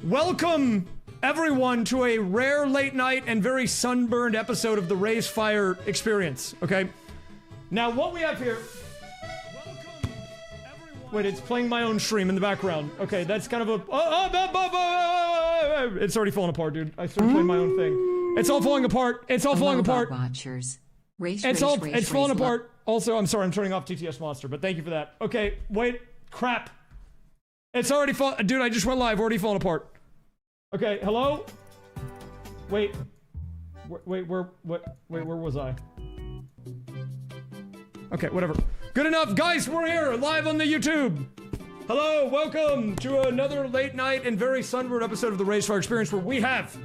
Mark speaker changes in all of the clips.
Speaker 1: Welcome, everyone, to a rare late night and very sunburned episode of the raysfire experience, okay? Now, what we have here... Welcome, everyone... Wait, it's playing my own stream in the background. Okay, that's kind of a... It's already falling apart, dude. I started playing my own thing. It's all falling apart. It's all falling apart.
Speaker 2: Watchers.
Speaker 1: It's falling apart. Also, I'm sorry, I'm turning off TTS Monster, but thank you for that. Okay, wait. Crap. It's already falling... Dude, I just went live. Already falling apart. Okay, hello? Wait, where was I? Okay, whatever. Good enough. Guys, we're here, live on the YouTube. Hello, welcome to another late night and very sunburned episode of the raysfire experience where we have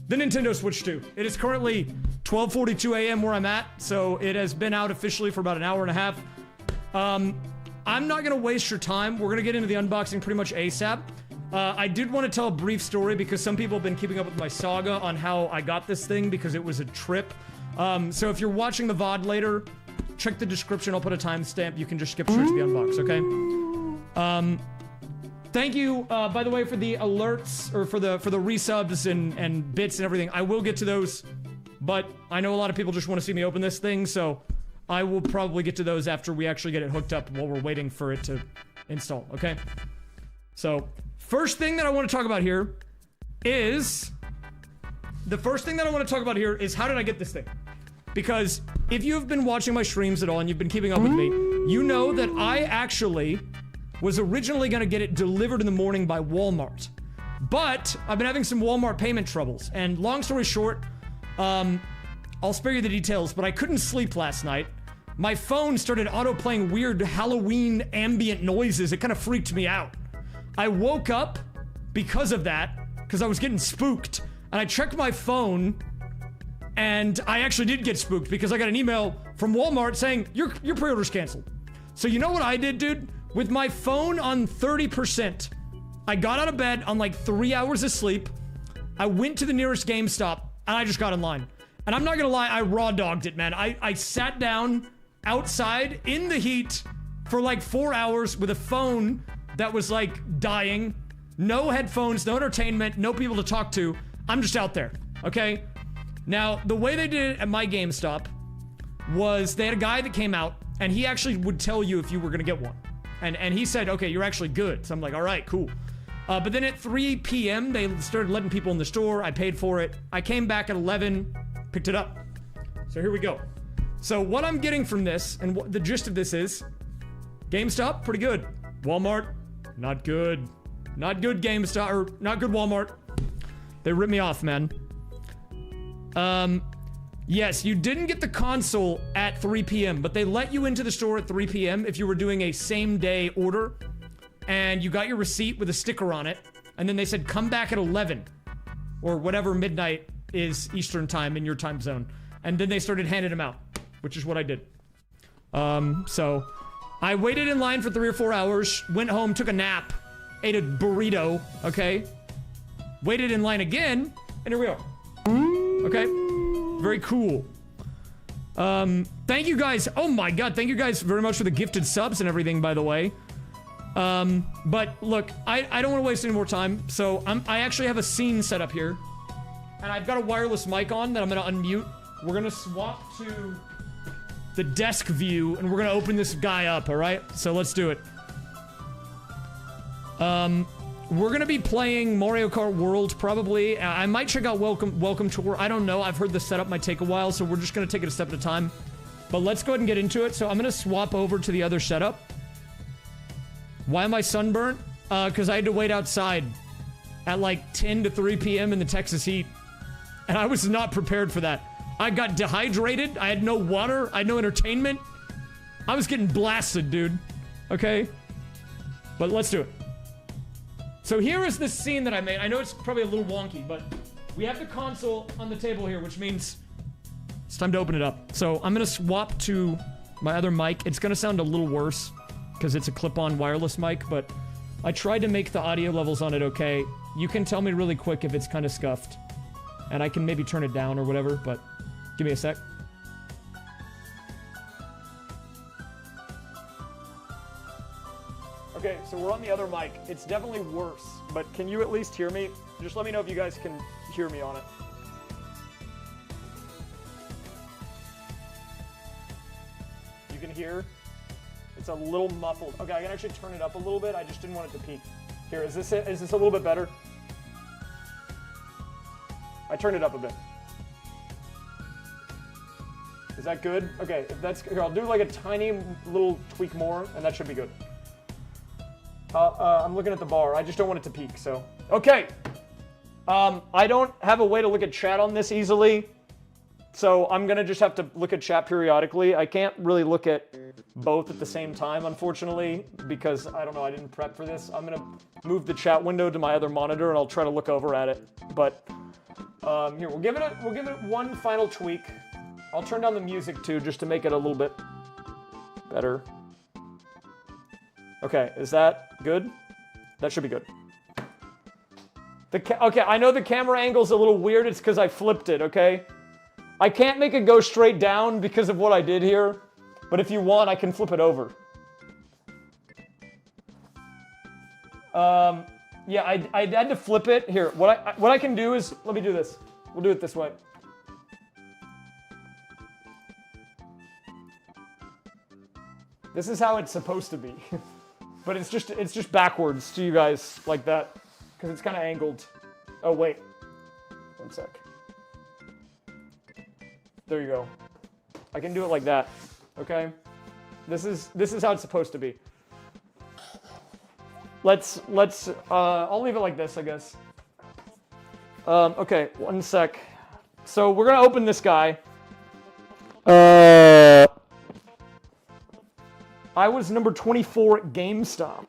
Speaker 1: the Nintendo Switch 2. It is currently 12:42 a.m. where I'm at, so it has been out officially for about an hour and a half. I'm not gonna waste your time. We're gonna get into the unboxing pretty much ASAP. I did want to tell a brief story because some people have been keeping up with my saga on how I got this thing because it was a trip. So if you're watching the VOD later, check the description. I'll put a timestamp. You can just skip straight to the unbox, okay? Thank you, by the way, for the alerts or for the resubs and bits and everything. I will get to those, but I know a lot of people just want to see me open this thing, so I will probably get to those after we actually get it hooked up while we're waiting for it to install, okay? So... First thing that I want to talk about here is how did I get this thing? Because if you've been watching my streams at all and you've been keeping up with me, you know that I actually was originally going to get it delivered in the morning by Walmart. But I've been having some Walmart payment troubles. And long story short, I'll spare you the details, but I couldn't sleep last night. My phone started auto-playing weird Halloween ambient noises. It kind of freaked me out. I woke up because of that, because I was getting spooked, and I checked my phone, and I actually did get spooked because I got an email from Walmart saying, your pre-order's canceled. So you know what I did, dude? With my phone on 30%, I got out of bed on like 3 hours of sleep, I went to the nearest GameStop, and I just got in line. And I'm not gonna lie, I raw dogged it, man. I sat down outside in the heat for like 4 hours with a phone that was like dying, no headphones, no entertainment, no people to talk to. I'm just out there, okay? Now, the way they did it at my GameStop was they had a guy that came out and he actually would tell you if you were gonna get one. And he said, okay, you're actually good. So I'm like, all right, cool. But then at 3 p.m., they started letting people in the store. I paid for it. I came back at 11, picked it up. So here we go. So what I'm getting from this, and what the gist of this is, GameStop, pretty good. Walmart, not good. Not good GameStop, or not good Walmart. They ripped me off, man. Yes, you didn't get the console at 3 p.m., but they let you into the store at 3 p.m. if you were doing a same-day order, and you got your receipt with a sticker on it, and then they said, come back at 11, or whatever midnight is Eastern time in your time zone. And then they started handing them out, which is what I did. So... I waited in line for 3 or 4 hours, went home, took a nap, ate a burrito, okay? Waited in line again, and here we are. Okay? Very cool. Thank you guys. Oh my god, thank you guys very much for the gifted subs and everything, by the way. But look, I don't want to waste any more time, so I actually have a scene set up here. And I've got a wireless mic on that I'm gonna unmute. We're gonna swap to the desk view, and we're gonna open this guy up, alright? So let's do it. We're gonna be playing Mario Kart World, probably. I might check out Welcome Tour. I don't know. I've heard the setup might take a while, so we're just gonna take it a step at a time. But let's go ahead and get into it. So I'm gonna swap over to the other setup. Why am I sunburnt? Because I had to wait outside at like 10 to 3 p.m. in the Texas heat. And I was not prepared for that. I got dehydrated. I had no water. I had no entertainment. I was getting blasted, dude. Okay? But let's do it. So here is the scene that I made. I know it's probably a little wonky, but we have the console on the table here, which means it's time to open it up. So I'm going to swap to my other mic. It's going to sound a little worse because it's a clip-on wireless mic, but I tried to make the audio levels on it okay. You can tell me really quick if it's kind of scuffed. And I can maybe turn it down or whatever, but give me a sec. Okay, so we're on the other mic. It's definitely worse, but can you at least hear me? Just let me know if you guys can hear me on it. You can hear? It's a little muffled. Okay, I can actually turn it up a little bit. I just didn't want it to peak. Here, is this it? Is this a little bit better? I turned it up a bit. Is that good? Okay, if that's here, I'll do like a tiny little tweak more, and that should be good. I'm looking at the bar. I just don't want it to peak, so. Okay. I don't have a way to look at chat on this easily, so I'm gonna just have to look at chat periodically. I can't really look at both at the same time, unfortunately, because I don't know, I didn't prep for this. I'm gonna move the chat window to my other monitor, and I'll try to look over at it. But here, we'll give it one final tweak. I'll turn down the music too, just to make it a little bit better. Okay, is that good? That should be good. Okay, I know the camera angle's a little weird. It's because I flipped it, okay? I can't make it go straight down because of what I did here, but if you want, I can flip it over. Yeah, I had to flip it. Here, what I can do is, let me do this. We'll do it this way. This is how it's supposed to be. But it's just backwards to you guys like that, because it's kind of angled. Oh wait, one sec. There you go. I can do it like that. Okay, this is how it's supposed to be. I'll leave it like this, I guess. Okay, one sec. So we're gonna open this guy. I was number 24 at GameStop.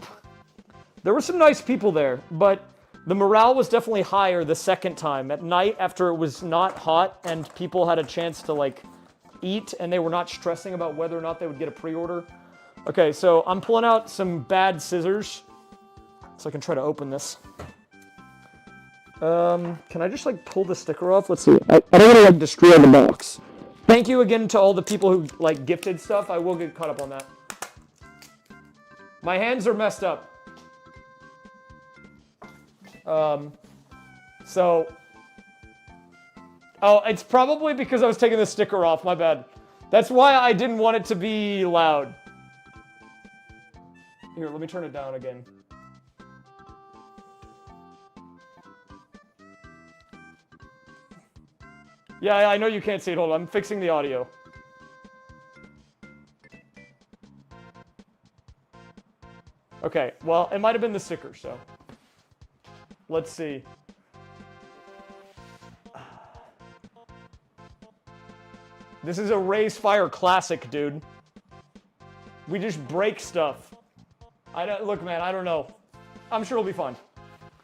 Speaker 1: There were some nice people there, but the morale was definitely higher the second time. At night, after it was not hot and people had a chance to, like, eat and they were not stressing about whether or not they would get a pre-order. Okay, so I'm pulling out some bad scissors so I can try to open this. Can I just, like, pull the sticker off? Let's see. I don't want to, like, destroy the box. Thank you again to all the people who, like, gifted stuff. I will get caught up on that. My hands are messed up. Oh, it's probably because I was taking the sticker off, my bad. That's why I didn't want it to be loud. Here, let me turn it down again. Yeah, I know you can't see it. Hold on, I'm fixing the audio. Okay, well, it might have been the sticker, so. Let's see. This is a raysfire classic, dude. We just break stuff. Look, man, I don't know. I'm sure it'll be fun.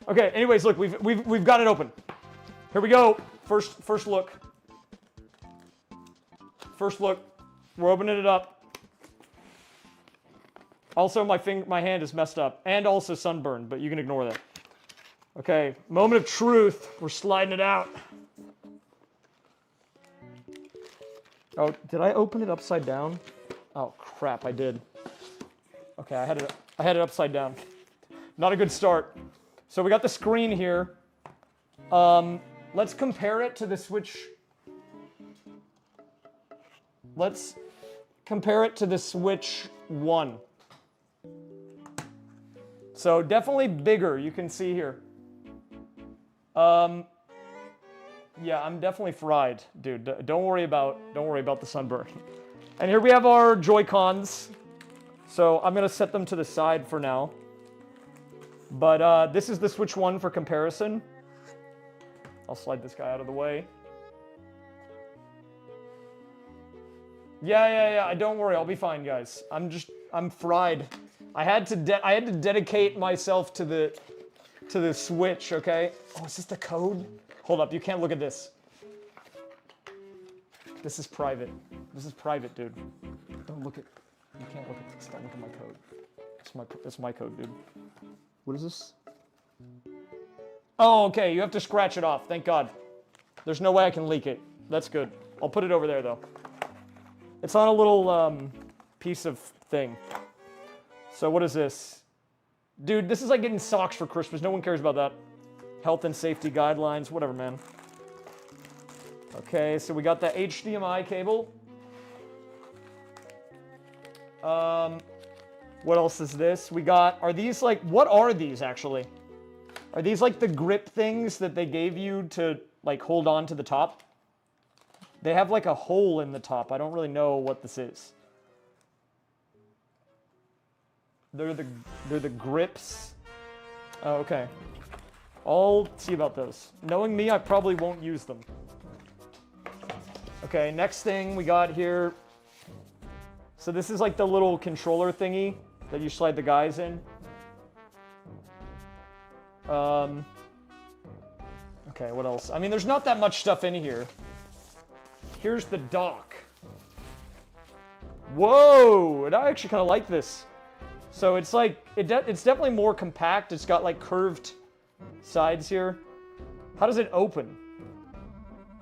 Speaker 1: Okay, anyways, look, we've got it open. Here we go. First look. First look. We're opening it up. Also, my hand is messed up, and also sunburned, but you can ignore that. Okay, moment of truth. We're sliding it out. Oh, did I open it upside down? Oh crap, I did. Okay, I had it upside down. Not a good start. So we got the screen here. Let's compare it to the Switch. Let's compare it to the Switch 1. So definitely bigger, you can see here. Yeah, I'm definitely fried, dude. Don't worry about the sunburn. And here we have our Joy-Cons. So I'm gonna set them to the side for now. But this is the Switch 1 for comparison. I'll slide this guy out of the way. Yeah. Don't worry, I'll be fine, guys. I'm fried. I had to dedicate myself to the Switch, okay? Oh, is this the code? Hold up, you can't look at this. This is private. This is private, dude. Don't look at, you can't look at this. Don't look at my code. It's my code, dude. What is this? Oh, okay, you have to scratch it off, thank God. There's no way I can leak it. That's good. I'll put it over there, though. It's on a little piece of thing. So what is this? Dude, this is like getting socks for Christmas. No one cares about that. Health and safety guidelines, whatever, man. Okay, so we got the HDMI cable. What else is this? We got, are these like, what are these actually? Are these like the grip things that they gave you to like hold on to the top? They have like a hole in the top. I don't really know what this is. They're the grips. Oh, okay. I'll see about those. Knowing me, I probably won't use them. Okay, next thing we got here. So this is like the little controller thingy that you slide the guys in. Okay, what else? I mean, there's not that much stuff in here. Here's the dock. Whoa! And I actually kind of like this. So it's like, it's definitely more compact. It's got like curved sides here. How does it open?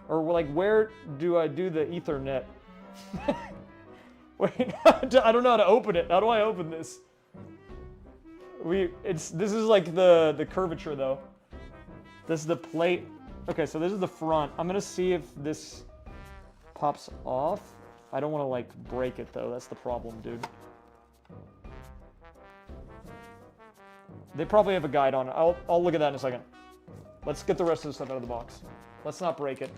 Speaker 1: Or like, where do I do the Ethernet? Wait, I don't know how to open it. How do I open this? This is like the curvature though. This is the plate. Okay, so this is the front. I'm gonna see if this pops off. I don't want to like break it though. That's the problem, dude. They probably have a guide on it. I'll look at that in a second. Let's get the rest of the stuff out of the box. Let's not break it.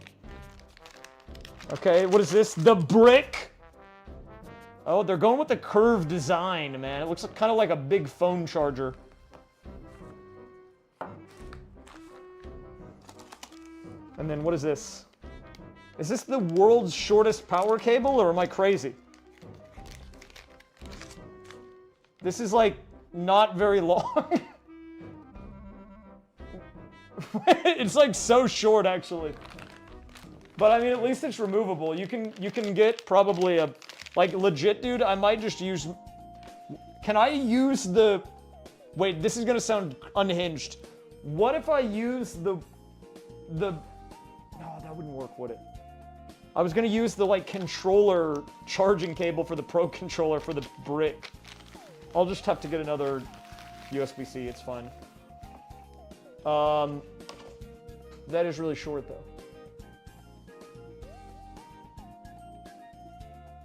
Speaker 1: Okay, what is this? The brick? Oh, they're going with the curved design, man. It looks kind of like a big phone charger. And then what is this? Is this the world's shortest power cable, or am I crazy? This is like not very long. It's like so short, actually. But I mean, at least it's removable. You can get probably a, like legit, dude. I might just use. Can I use the? Wait, this is gonna sound unhinged. What if I use the? No, that wouldn't work, would it? I was gonna use the like controller charging cable for the Pro controller for the brick. I'll just have to get another USB-C. It's fine. That is really short though.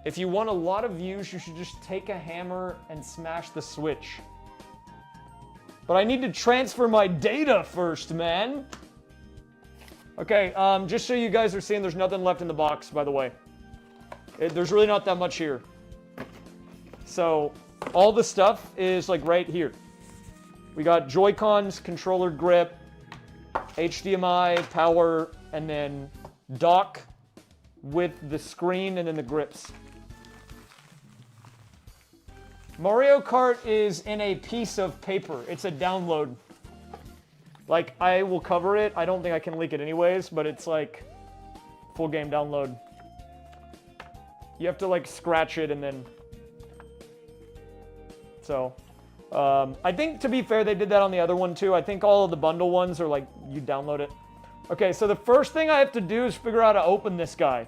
Speaker 1: If you want a lot of views, you should just take a hammer and smash the switch. But I need to transfer my data first, man. Okay, just so you guys are seeing, there's nothing left in the box, by the way. There's really not that much here. So, all the stuff is like right here. We got Joy-Cons, controller grip, HDMI, power, and then dock with the screen and then the grips. Mario Kart is in a piece of paper. It's a download. Like, I will cover it. I don't think I can leak it anyways, but it's like full game download. You have to like scratch it and then... So, I think to be fair, they did that on the other one too. I think all of the bundle ones are like, you download it. Okay, so the first thing I have to do is figure out how to open this guy.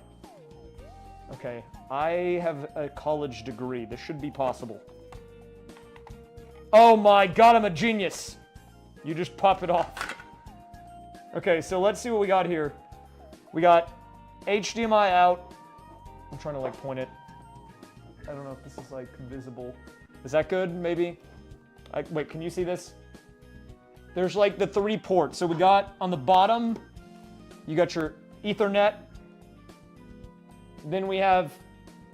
Speaker 1: Okay, I have a college degree. This should be possible. Oh my god, I'm a genius. You just pop it off. Okay, so let's see what we got here. We got HDMI out. I'm trying to like point it. I don't know if this is like visible. Is that good, maybe? Wait, can you see this? There's like the 3 ports. So we got on the bottom, you got your Ethernet. Then we have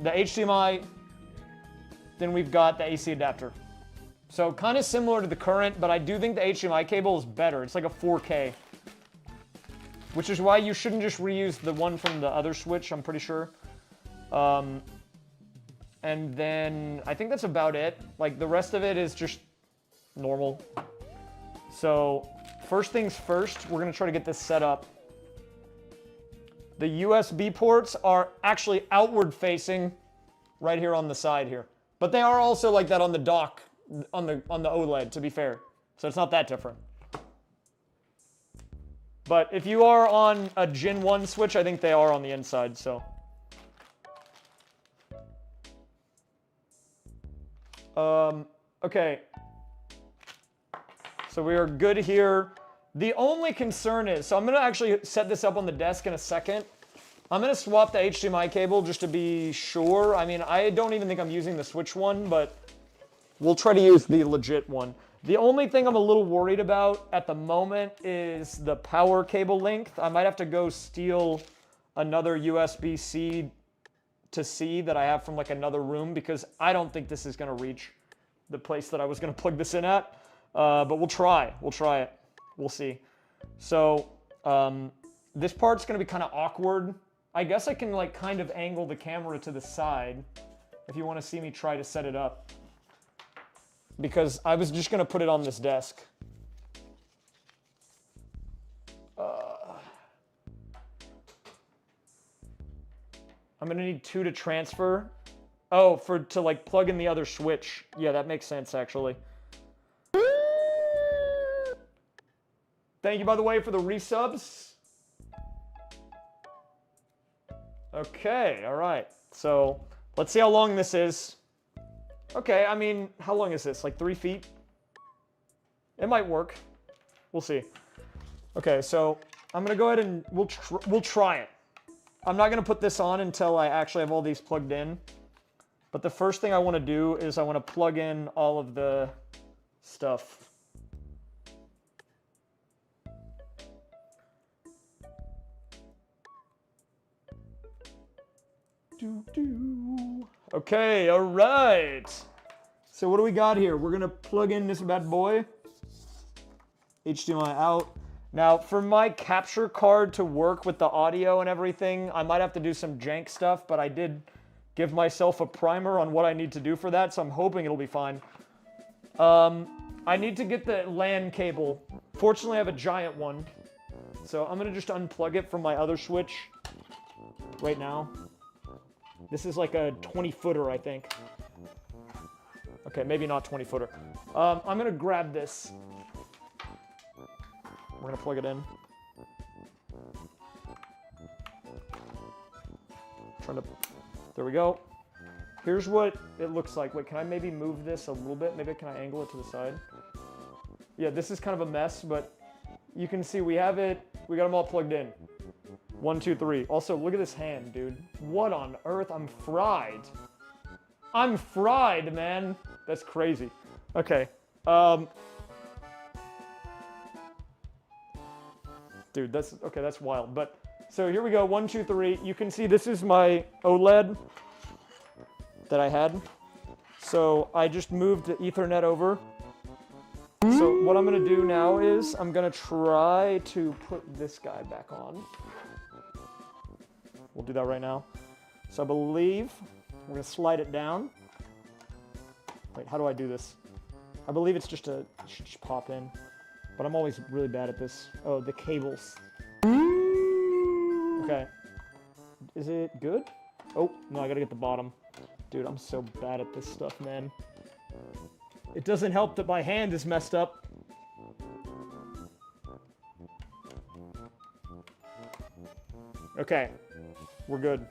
Speaker 1: the HDMI. Then we've got the AC adapter. So kind of similar to the current, but I do think the HDMI cable is better. It's like a 4K. Which is why you shouldn't just reuse the one from the other Switch, I'm pretty sure. And then I think that's about it. Like the rest of it is just normal. So first things first, we're gonna try to get this set up. The USB ports are actually outward facing right here on the side here. But they are also like that on the dock, on the OLED, to be fair. So it's not that different. But if you are on a Gen 1 Switch, I think they are on the inside, so. Okay. So we are good here. The only concern is, so I'm going to actually set this up on the desk in a second. I'm going to swap the HDMI cable just to be sure. I mean, I don't even think I'm using the switch one, but we'll try to use the legit one. The only thing I'm a little worried about at the moment is the power cable length. I might have to go steal another USB-C to C that I have from like another room because I don't think this is going to reach the place that I was going to plug this in at. But we'll try. We'll try it. We'll see. So this part's going to be kind of awkward. I guess I can like kind of angle the camera to the side if you want to see me try to set it up. Because I was just going to put it on this desk. I'm going to need 2 to transfer. Oh, to like plug in the other switch. Yeah, that makes sense actually. Thank you, by the way, for the resubs. Okay, all right. So let's see how long this is. Okay, I mean, how long is this? Like 3 feet? It might work. We'll see. Okay, so I'm gonna go ahead and we'll try it. I'm not gonna put this on until I actually have all these plugged in. But the first thing I want to do is I want to plug in all of the stuff. Okay, all right. So what do we got here? We're gonna plug in this bad boy. HDMI out. Now, for my capture card to work with the audio and everything, I might have to do some jank stuff, but I did give myself a primer on what I need to do for that, so I'm hoping it'll be fine. I need to get the LAN cable. Fortunately, I have a giant one, so I'm gonna just unplug it from my other switch right now. This is like a 20-footer, I think. Okay, maybe not 20-footer. I'm gonna grab this. We're gonna plug it in. There we go. Here's what it looks like. Wait, can I maybe move this a little bit? Maybe can I angle it to the side? Yeah, this is kind of a mess, but you can see we have it. We got them all plugged in. 1, 2, 3. Also, look at this hand, dude. What on earth? I'm fried. I'm fried, man. That's crazy. Okay. Dude, that's wild. But so here we go. 1, 2, 3. You can see this is my OLED that I had. So I just moved the Ethernet over. So what I'm gonna do now is I'm gonna try to put this guy back on. We'll do that right now. So I believe we're gonna slide it down. Wait, how do I do this? I believe it's just just pop in, but I'm always really bad at this. Oh, the cables. Okay. Is it good? Oh, no, I gotta get the bottom. Dude, I'm so bad at this stuff, man. It doesn't help that my hand is messed up. Okay. We're good.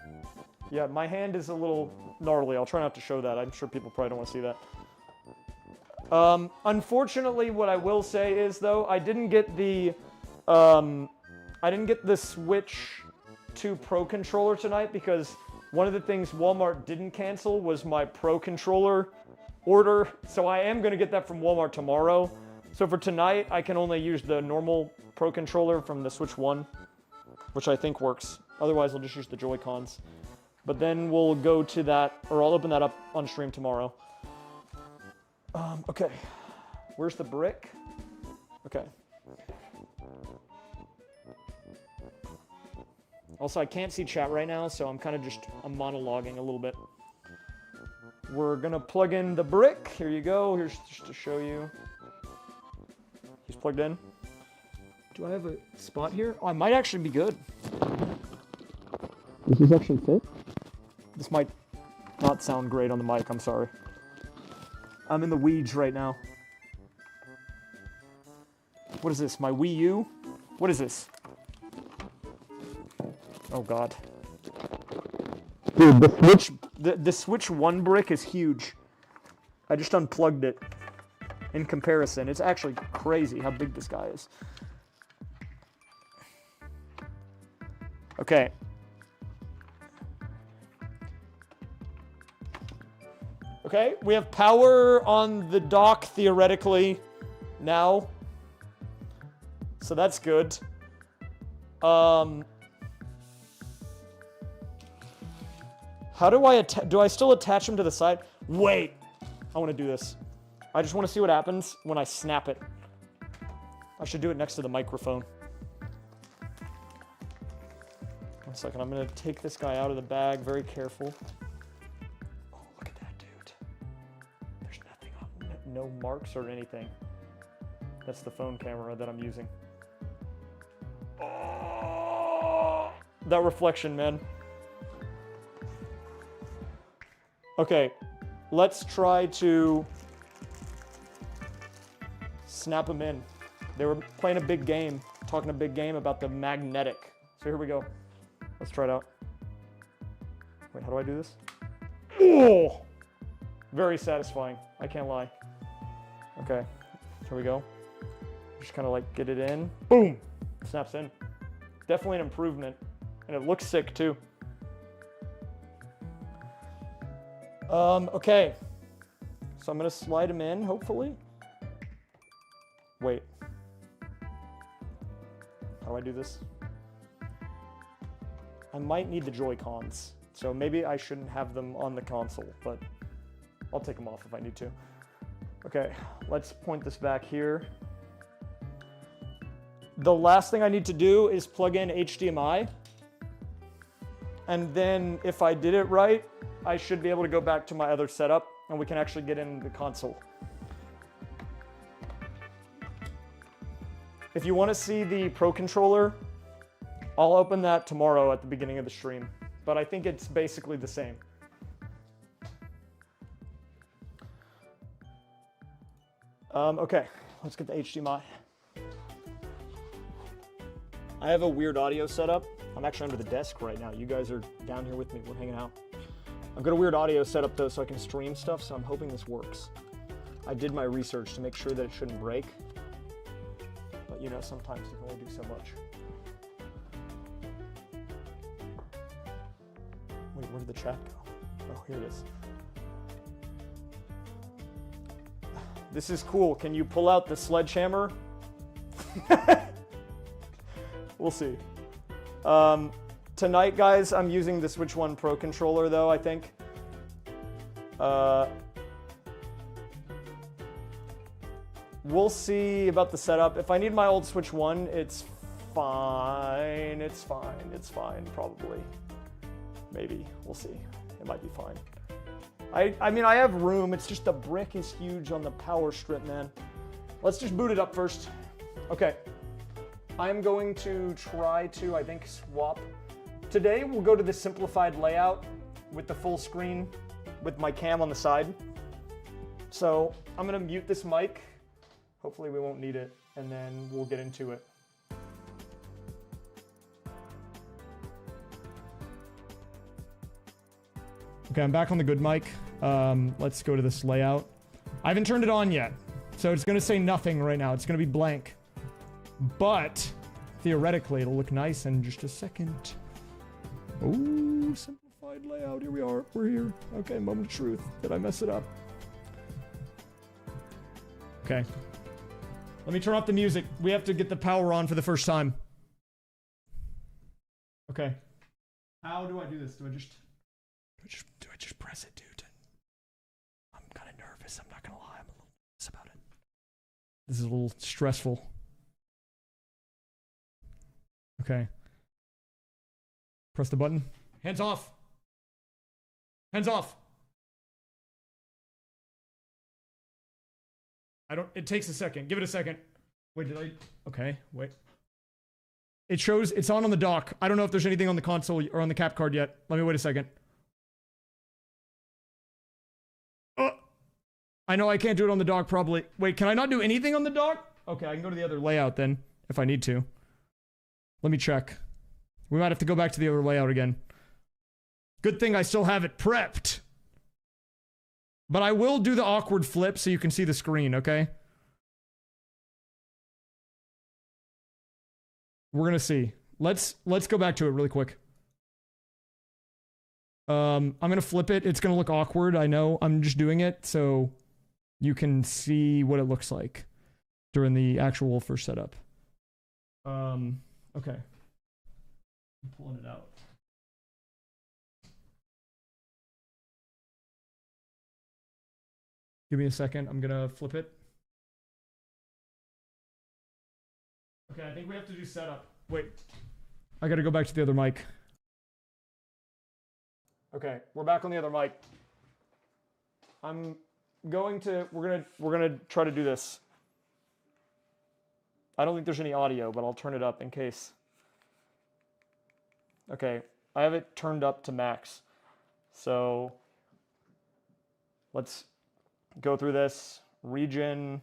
Speaker 1: Yeah, my hand is a little gnarly. I'll try not to show that. I'm sure people probably don't want to see that. Unfortunately, what I will say is, though, I didn't get the Switch 2 Pro controller tonight because one of the things Walmart didn't cancel was my Pro controller order. So I am going to get that from Walmart tomorrow. So for tonight, I can only use the normal Pro controller from the Switch 1, which I think works. Otherwise, I'll just use the Joy-Cons. But then we'll go to that, or I'll open that up on stream tomorrow. Okay. Where's the brick? Okay. Also, I can't see chat right now, so I'm kind of I'm monologuing a little bit. We're gonna plug in the brick. Here you go. Here's just to show you. He's plugged in. Do I have a spot here? Oh, I might actually be good. Does this actually fit? This might not sound great on the mic, I'm sorry. I'm in the weeds right now. What is this, my Wii U? What is this? Oh god. Dude, the Switch 1 brick is huge. I just unplugged it. in comparison. It's actually crazy how big this guy is. Okay. Okay, we have power on the dock, theoretically, now. So that's good. How do I still attach him to the side? Wait, I want to do this. I just want to see what happens when I snap it. I should do it next to the microphone. 1 second, I'm going to take this guy out of the bag, very careful. Oh, look at that, dude. There's nothing on, no marks or anything. That's the phone camera that I'm using. Oh, that reflection, man. Okay, let's try to snap them in. They were playing a big game, talking a big game about the magnetic. So here we go. Let's try it out. Wait, how do I do this? Oh! Very satisfying. I can't lie. Okay, here we go. Just kind of like get it in. Boom! Snaps in. Definitely an improvement. And it looks sick too. Okay. So I'm gonna slide him in, hopefully. Wait. How do I do this? I might need the Joy-Cons, so maybe I shouldn't have them on the console, but I'll take them off if I need to. Okay, let's point this back here. The last thing I need to do is plug in HDMI, and then if I did it right, I should be able to go back to my other setup, and we can actually get in the console. If you want to see the Pro Controller, I'll open that tomorrow at the beginning of the stream, but I think it's basically the same. Okay, let's get the HDMI. I have a weird audio setup. I'm actually under the desk right now. You guys are down here with me. We're hanging out. I've got a weird audio setup though, so I can stream stuff, so I'm hoping this works. I did my research to make sure that it shouldn't break, but you know, sometimes you can only do so much. Wait, where did the chat go? Oh, here it is. This is cool. Can you pull out the sledgehammer? We'll see. Tonight, guys, I'm using the Switch 1 Pro controller, though, I think. We'll see about the setup. If I need my old Switch 1, it's fine. It's fine. It's fine, probably. Maybe. We'll see. It might be fine. I mean, I have room. It's just the brick is huge on the power strip, man. Let's just boot it up first. Okay. I'm going to try to, I think, swap. Today, we'll go to the simplified layout with the full screen with my cam on the side. So I'm going to mute this mic. Hopefully we won't need it, and then we'll get into it. Okay, I'm back on the good mic. Let's go to this layout. I haven't turned it on yet, so it's going to say nothing right now. It's going to be blank. But theoretically, it'll look nice in just a second. Ooh, simplified layout. Here we are. We're here. Okay, moment of truth. Did I mess it up? Okay. Let me turn off the music. We have to get the power on for the first time. Okay. How do I do this? Do I just press it, dude? I'm kind of nervous. I'm not gonna lie. I'm a little nervous about it. This is a little stressful. Okay. Press the button. Hands off. Hands off. It takes a second. Give it a second. Wait, okay, wait. It shows it's on the dock. I don't know if there's anything on the console or on the cap card yet. Let me wait a second. I know I can't do it on the dock probably. Wait, can I not do anything on the dock? Okay, I can go to the other layout then, if I need to. Let me check. We might have to go back to the other layout again. Good thing I still have it prepped. But I will do the awkward flip so you can see the screen, okay? We're gonna see. Let's go back to it really quick. I'm gonna flip it. It's gonna look awkward. I know. I'm just doing it so you can see what it looks like during the actual first setup. Okay. I'm pulling it out. Give me a second. I'm gonna flip it. Okay, I think we have to do setup. Wait. I gotta go back to the other mic. Okay, we're back on the other mic. I'm going to, we're gonna try to do this. I don't think there's any audio, but I'll turn it up in case. Okay, I have it turned up to max. So let's go through this. Region.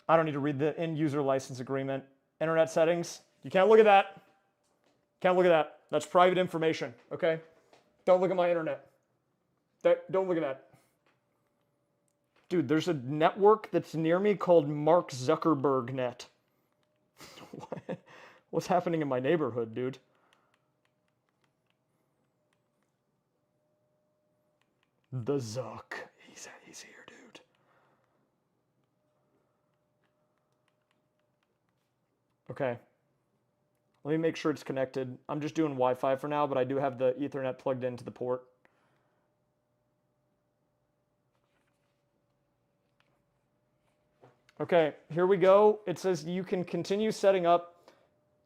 Speaker 1: I don't need to read the end user license agreement. Internet settings. You can't look at that. Can't look at that. That's private information, okay? Don't look at my internet. Don't look at that. Dude, there's a network that's near me called Mark Zuckerberg Net. What's happening in my neighborhood, dude? The Zuck. He's here, dude. Okay. Let me make sure it's connected. I'm just doing Wi-Fi for now, but I do have the Ethernet plugged into the port. Okay, here we go. It says you can continue setting up.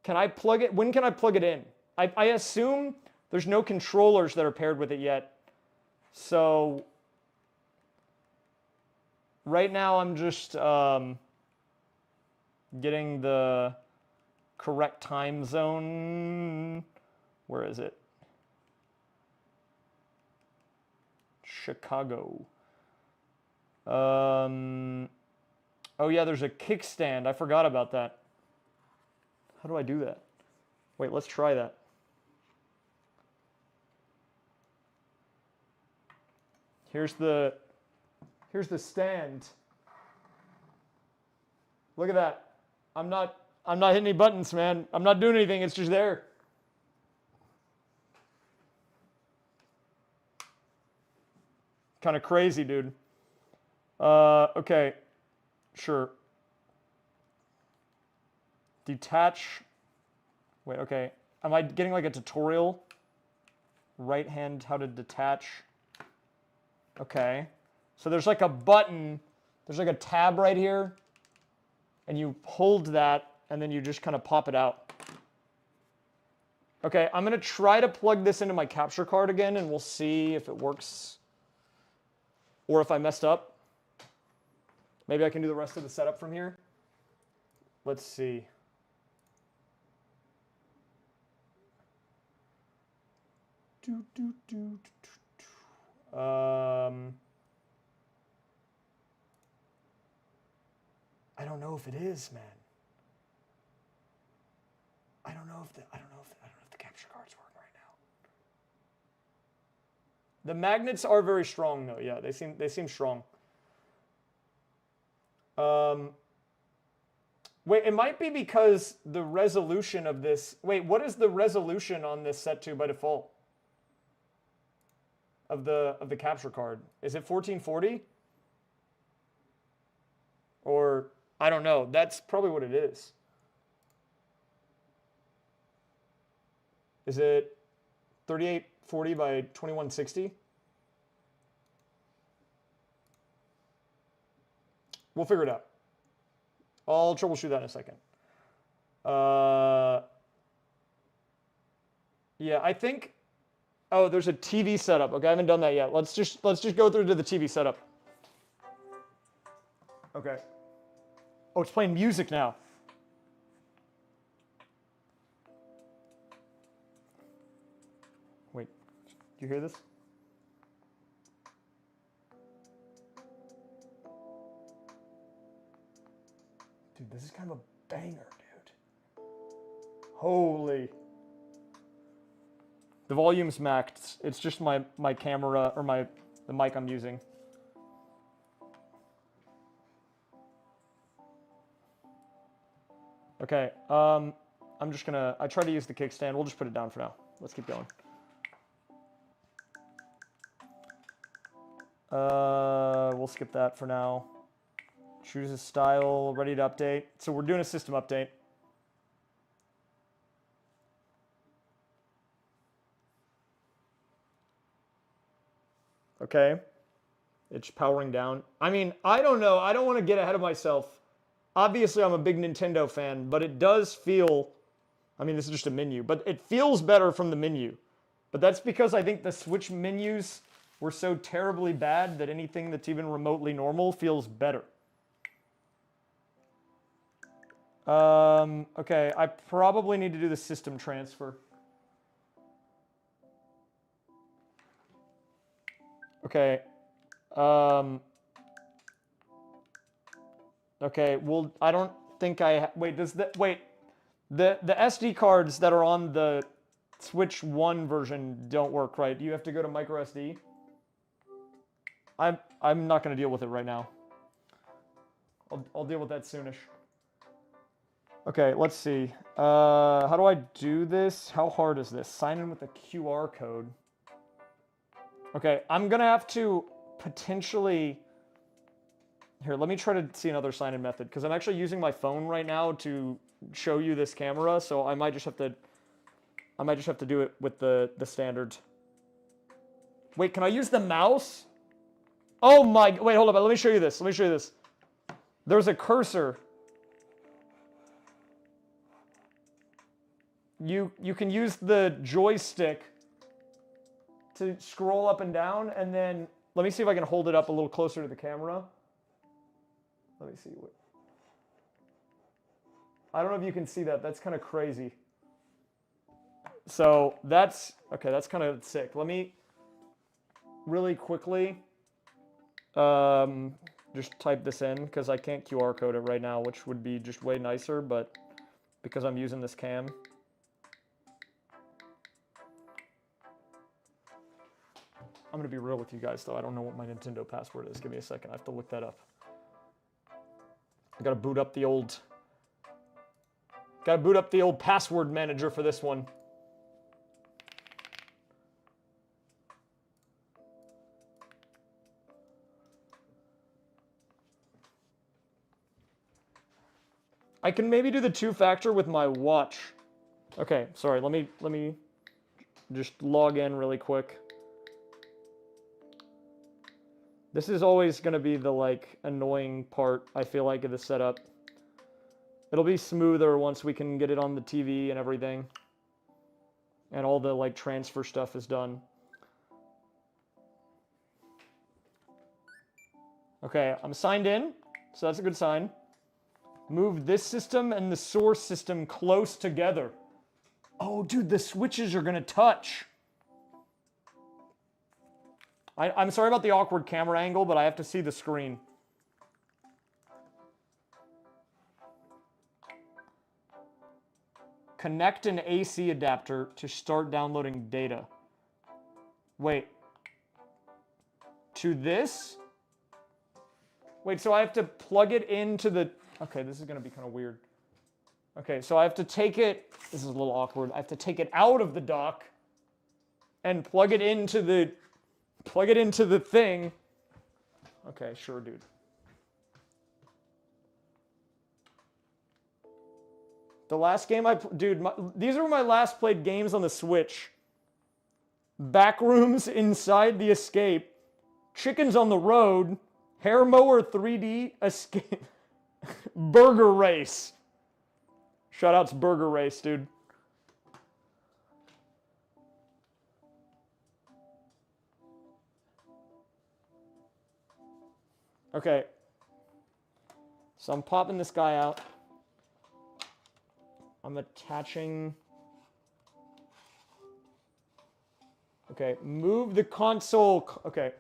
Speaker 1: Can I plug it? When can I plug it in? I assume there's no controllers that are paired with it yet. So right now I'm just getting the correct time zone. Where is it? Chicago. Oh yeah, there's a kickstand. I forgot about that. How do I do that? Wait, let's try that. Here's the stand. Look at that. I'm not hitting any buttons, man. I'm not doing anything. It's just there. Kind of crazy, dude. Okay. Sure. Detach. Wait, okay. Am I getting like a tutorial? Right hand, how to detach. Okay. So there's like a button. There's like a tab right here. And you hold that, and then you just kind of pop it out. Okay, I'm going to try to plug this into my capture card again, and we'll see if it works. Or if I messed up. Maybe I can do the rest of the setup from here. Let's see. I don't know if it is, man. I don't know if the capture card's working right now. The magnets are very strong though. Yeah, they seem strong. Wait, it might be because the resolution of this. Wait, what is the resolution on this set to by default? Of the capture card. Is it 1440? Or I don't know. That's probably what it is. Is it 3840 by 2160? We'll figure it out. I'll troubleshoot that in a second. Yeah, I think. Oh, there's a TV setup. Okay, I haven't done that yet. Let's just go through to the TV setup. Okay. Oh, it's playing music now. Wait, do you hear this? Dude, this is kind of a banger, dude. Holy. The volume's maxed. It's just my camera, or the mic I'm using. Okay, I'm just gonna, I tried to use the kickstand. We'll just put it down for now. Let's keep going. We'll skip that for now. Choose a style, ready to update. So we're doing a system update. Okay, it's powering down. I mean, I don't know. I don't want to get ahead of myself. Obviously, I'm a big Nintendo fan, but it does feel, I mean, this is just a menu, but it feels better from the menu. But that's because I think the Switch menus were so terribly bad that anything that's even remotely normal feels better. Okay, I probably need to do the system transfer. Okay. Okay, well, I don't think wait, the SD cards that are on the Switch 1 version don't work, right? You have to go to micro SD? I'm not going to deal with it right now. I'll deal with that soonish. Okay, let's see. How do I do this? How hard is this? Sign in with a QR code. Okay, I'm going to have to potentially... Here, let me try to see another sign-in method, because I'm actually using my phone right now to show you this camera, so I might just have to do it with the standard. Wait, can I use the mouse? Oh my, wait, hold up, let me show you this. Let me show you this. There's a cursor. You can use the joystick to scroll up and down, and then let me see if I can hold it up a little closer to the camera. Let me see. I don't know if you can see that. That's kind of crazy. So that's, okay, that's kind of sick. Let me really quickly just type this in, because I can't QR code it right now, which would be just way nicer, but because I'm using this cam. I'm going to be real with you guys, though. I don't know what my Nintendo password is. Give me a second. I have to look that up. I got to boot up the old... Got to boot up the old password manager for this one. I can maybe do the two-factor with my watch. Okay, sorry. Let me just log in really quick. This is always going to be the, like, annoying part, I feel like, of the setup. It'll be smoother once we can get it on the TV and everything. And all the, like, transfer stuff is done. Okay, I'm signed in, so that's a good sign. Move this system and the source system close together. Oh, dude, the switches are going to touch. I'm sorry about the awkward camera angle, but I have to see the screen. Connect an AC adapter to start downloading data. Wait. To this? Wait, so I have to plug it into the... Okay, this is going to be kind of weird. Okay, so I have to take it... This is a little awkward. I have to take it out of the dock and plug it into the... Plug it into the thing. Okay, sure, dude. The last game dude, these are my last played games on the Switch. Backrooms inside the Escape. Chickens on the Road. Hair Mower 3D Escape. Burger Race. Shoutouts Burger Race, dude. Okay, so I'm popping this guy out. I'm attaching. Okay, move the console. Okay.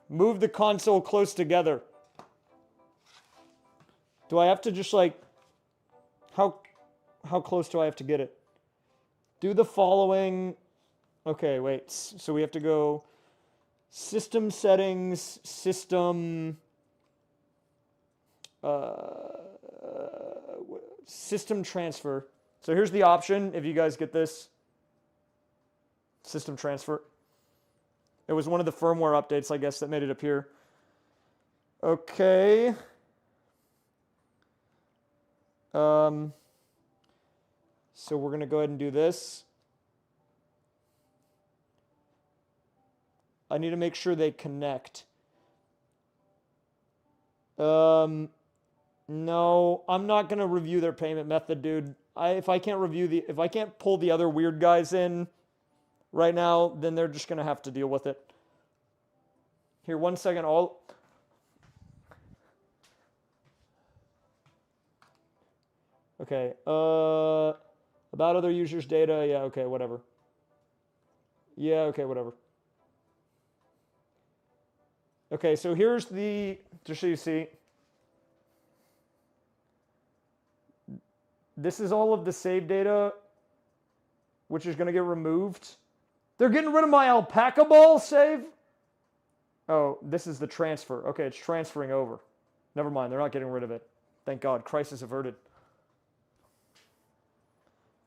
Speaker 1: Move the console close together. Do I have to just like, how close do I have to get it? Do the following. Okay, wait, so we have to go system settings, system, System transfer. So here's the option, if you guys get this. System transfer. It was one of the firmware updates, I guess, that made it appear. Okay. So we're going to go ahead and do this. I need to make sure they connect. No, I'm not going to review their payment method, dude. If I can't pull the other weird guys in right now, then they're just going to have to deal with it. Here, 1 second. Okay. About other users' data. Yeah, okay, whatever. Yeah, okay, whatever. Okay, so here's just so you see. This is all of the save data, which is going to get removed. They're getting rid of my alpaca ball save? Oh, this is the transfer. Okay, it's transferring over. Never mind, they're not getting rid of it. Thank God, crisis averted.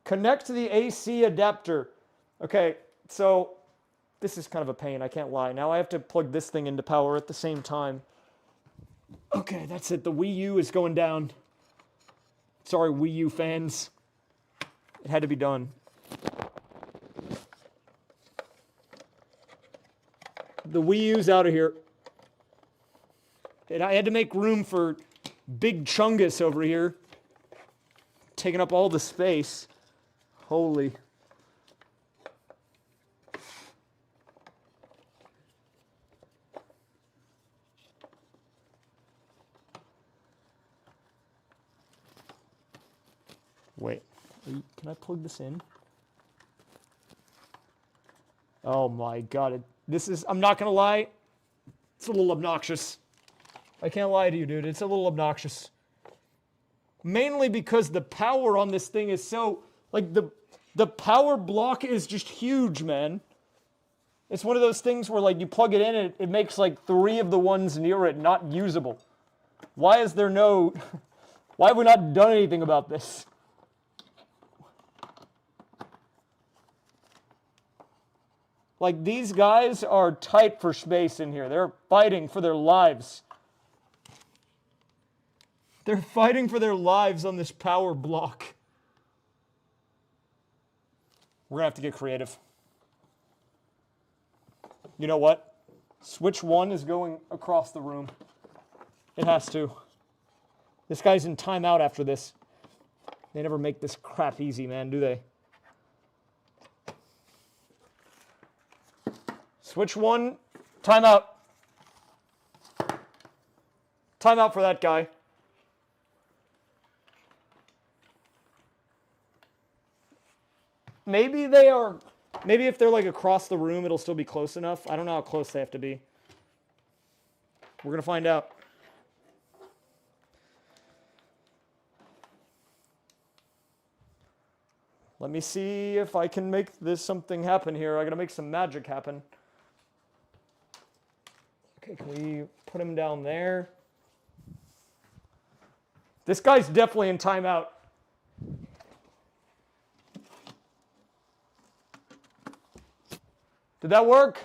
Speaker 1: Connect to the AC adapter. Okay, so this is kind of a pain, I can't lie. Now I have to plug this thing into power at the same time. Okay, that's it. The Wii U is going down. Sorry, Wii U fans. It had to be done. The Wii U's out of here. And I had to make room for Big Chungus over here, taking up all the space. Holy. Wait, can I plug this in? Oh my God, I'm not gonna lie, it's a little obnoxious. I can't lie to you, dude, it's a little obnoxious. Mainly because the power on this thing is so, like the power block is just huge, man. It's one of those things where like you plug it in and it makes like 3 of the ones near it not usable. Why have we not done anything about this? Like, these guys are tight for space in here. They're fighting for their lives. They're fighting for their lives on this power block. We're going to have to get creative. You know what? Switch 1 is going across the room. It has to. This guy's in timeout after this. They never make this crap easy, man, do they? Switch 1, timeout. Timeout for that guy. Maybe if they're like across the room, it'll still be close enough. I don't know how close they have to be. We're going to find out. Let me see if I can make something happen here. I got to make some magic happen. Okay, can we put him down there? This guy's definitely in timeout. Did that work?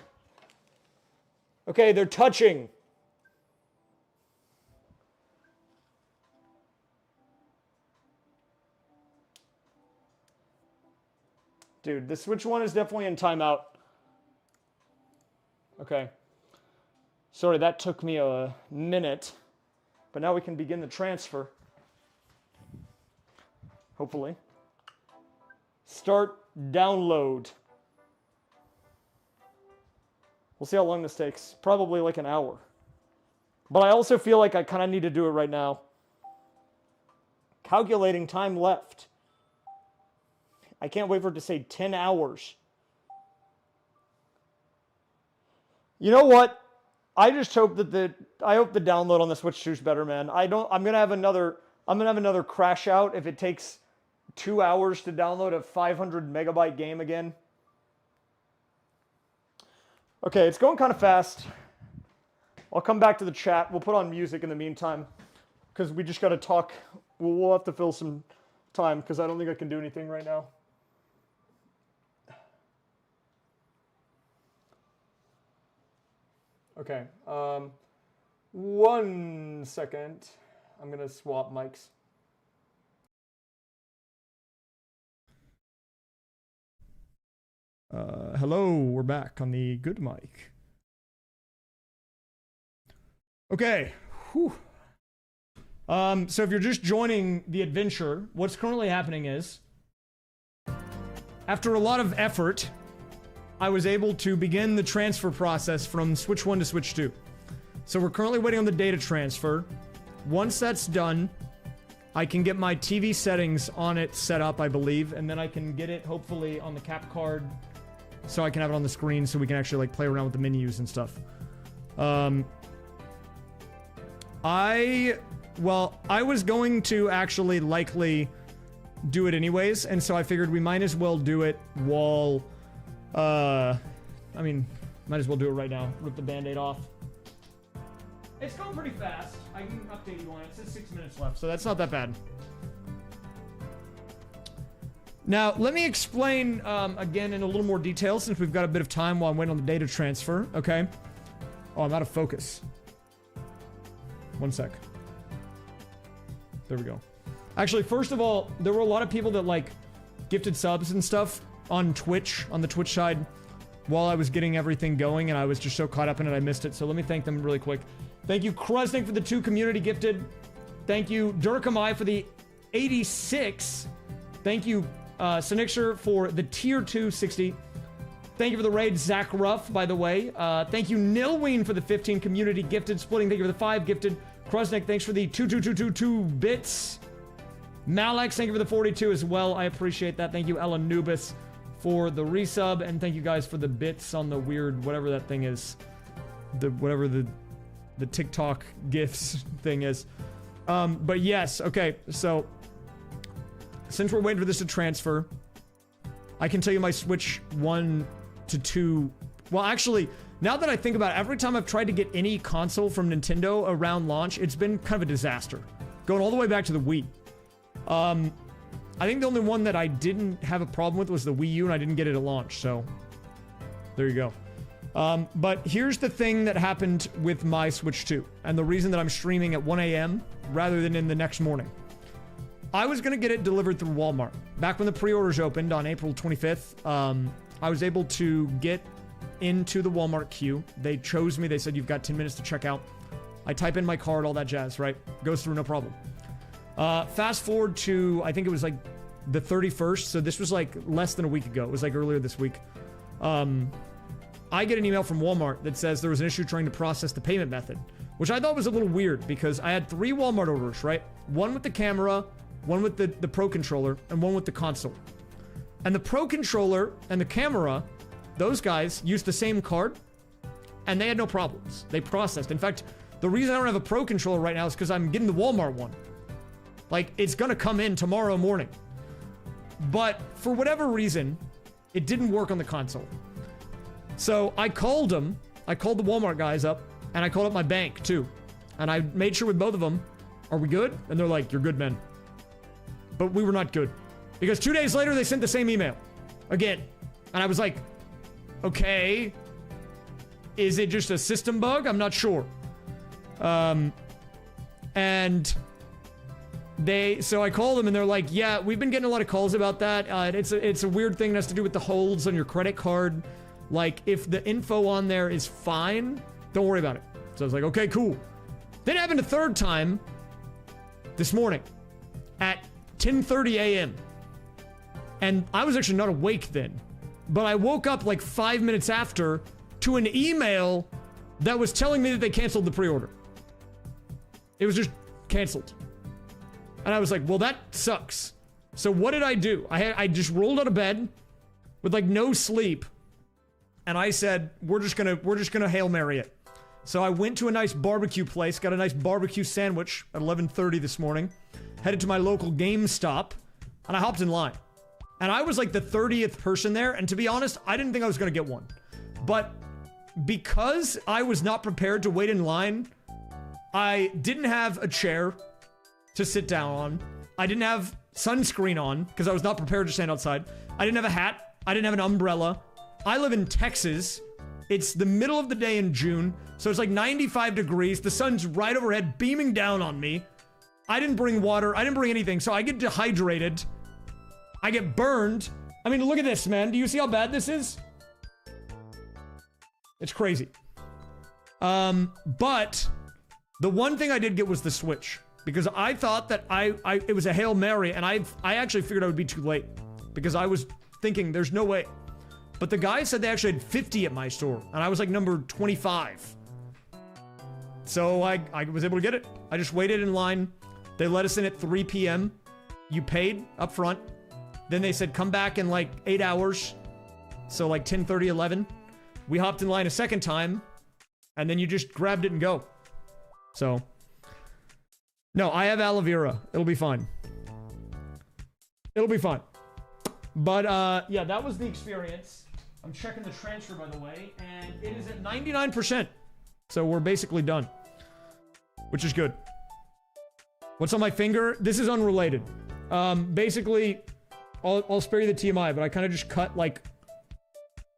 Speaker 1: Okay, they're touching. Dude, the Switch 1 is definitely in timeout. Okay. Sorry, that took me a minute. But now we can begin the transfer. Hopefully. Start download. We'll see how long this takes. Probably like an hour. But I also feel like I kind of need to do it right now. Calculating time left. I can't wait for it to say 10 hours. You know what? I just hope that the download on the Switch 2 is better, man. I'm gonna have another crash out if it takes 2 hours to download a 500 megabyte game again. Okay, it's going kind of fast. I'll come back to the chat. We'll put on music in the meantime because we just got to talk. We'll have to fill some time because I don't think I can do anything right now. Okay, 1 second. I'm gonna swap mics. Hello, we're back on the good mic. Okay. Whew. So if you're just joining the adventure, what's currently happening is, after a lot of effort, I was able to begin the transfer process from Switch 1 to Switch 2. So we're currently waiting on the data transfer. Once that's done, I can get my TV settings on it set up, I believe, and then I can get it hopefully on the cap card so I can have it on the screen so we can actually like play around with the menus and stuff. I was going to actually likely do it anyways, and so I figured we might as well do it while, I mean, might as well do it right now. Rip the band-aid off. It's going pretty fast. I can update you on it. It says 6 minutes left, so that's not that bad. Now, let me explain, again, in a little more detail, since we've got a bit of time while I'm waiting on the data transfer, okay? Oh, I'm out of focus. 1 sec. There we go. Actually, first of all, there were a lot of people that, like, gifted subs and stuff on Twitch, on the Twitch side, while I was getting everything going, and I was just so caught up in it, I missed it. So let me thank them really quick. Thank you, Krusnik, for the 2 community gifted. Thank you, Durkamai, for the 86. Thank you, Sinixer, for the tier 2 60. Thank you for the raid, Zach Ruff, by the way. Thank you, Nilween, for the 15 community gifted. Splitting, thank you for the 5 gifted. Krusnik, thanks for the 2 bits. Malex, thank you for the 42 as well. I appreciate that. Thank you, Ella Nubis, for the resub. And thank you guys for the bits on the weird, whatever that thing is. Whatever the TikTok GIFs thing is. But yes, okay, so since we're waiting for this to transfer, I can tell you my Switch 1 to 2. Well, actually, now that I think about it, every time I've tried to get any console from Nintendo around launch, it's been kind of a disaster. Going all the way back to the Wii. I think the only one that I didn't have a problem with was the Wii U, and I didn't get it at launch, so there you go. But here's the thing that happened with my Switch 2, and the reason that I'm streaming at 1 a.m. rather than in the next morning. I was going to get it delivered through Walmart. Back when the pre-orders opened on April 25th, I was able to get into the Walmart queue. They chose me. They said, you've got 10 minutes to check out. I type in my card, all that jazz, right? Goes through, no problem. Fast forward to, I think it was like the 31st, so this was like less than a week ago. It was like earlier this week. I get an email from Walmart that says there was an issue trying to process the payment method, which I thought was a little weird because I had 3 Walmart orders, right? One with the camera, one with the Pro Controller, and one with the console. And the Pro Controller and the camera, those guys used the same card, and they had no problems. They processed. In fact, the reason I don't have a Pro Controller right now is because I'm getting the Walmart one. Like, it's gonna come in tomorrow morning. But for whatever reason, it didn't work on the console. So I called them. I called the Walmart guys up, and I called up my bank, too. And I made sure with both of them, are we good? And they're like, you're good, man. But we were not good. Because 2 days later, they sent the same email. Again. And I was like, okay. Is it just a system bug? I'm not sure. So I called them and they're like, yeah, we've been getting a lot of calls about that. It's a weird thing that has to do with the holds on your credit card. Like, if the info on there is fine, don't worry about it. So I was like, okay, cool. Then it happened a third time this morning at 10:30 a.m. And I was actually not awake then. But I woke up like 5 minutes after to an email that was telling me that they canceled the pre-order. It was just canceled. And I was like, well, that sucks. So what did I do? I just rolled out of bed with like no sleep. And I said, we're just gonna Hail Mary it. So I went to a nice barbecue place, got a nice barbecue sandwich at 11:30 this morning, headed to my local GameStop, and I hopped in line. And I was like the 30th person there, and to be honest, I didn't think I was gonna get one. But because I was not prepared to wait in line, I didn't have a chair to sit down on. I didn't have sunscreen on because I was not prepared to stand outside. I didn't have a hat. I didn't have an umbrella. I live in Texas. It's the middle of the day in June, so it's like 95 degrees. The sun's right overhead, beaming down on me. I didn't bring water. I didn't bring anything, so I get dehydrated. I get burned. I mean, look at this, man. Do you see how bad this is? It's crazy. But the one thing I did get was the Switch, because I thought that it was a Hail Mary, and I actually figured I would be too late, because I was thinking there's no way. But the guy said they actually had 50 at my store, and I was like number 25. So I was able to get it. I just waited in line. They let us in at 3 p.m. You paid up front. Then they said, come back in like 8 hours. So like 10:30, 11. We hopped in line a second time, and then you just grabbed it and go. So, no, I have aloe vera. It'll be fine. It'll be fine. But, yeah, that was the experience. I'm checking the transfer, by the way, and it is at 99%. So we're basically done, which is good. What's on my finger? This is unrelated. Basically, I'll spare you the TMI, but I kind of just cut, like,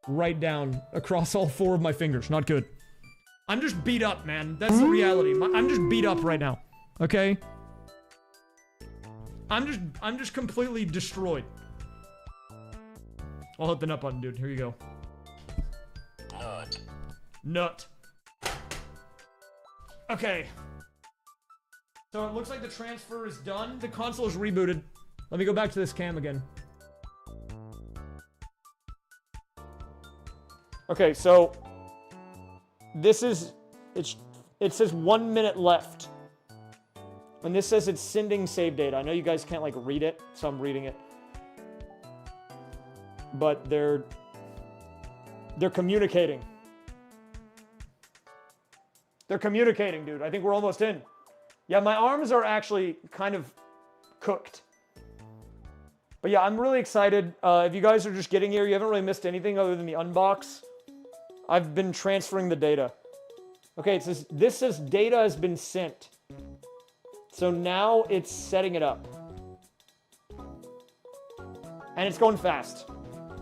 Speaker 1: right down across all 4 of my fingers. Not good. I'm just beat up, man. That's the reality. I'm just beat up right now. Okay? I'm just completely destroyed. I'll hit the nut button, dude. Here you go. Nut. Nut. Okay. So it looks like the transfer is done. The console is rebooted. Let me go back to this cam again. Okay, so this is, it says 1 minute left. And this says it's sending save data. I know you guys can't like read it, so I'm reading it. But they're communicating. They're communicating, dude. I think we're almost in. Yeah, my arms are actually kind of cooked. But yeah, I'm really excited. If you guys are just getting here, you haven't really missed anything other than the unbox. I've been transferring the data. Okay, it says, this says data has been sent. So now it's setting it up. And it's going fast.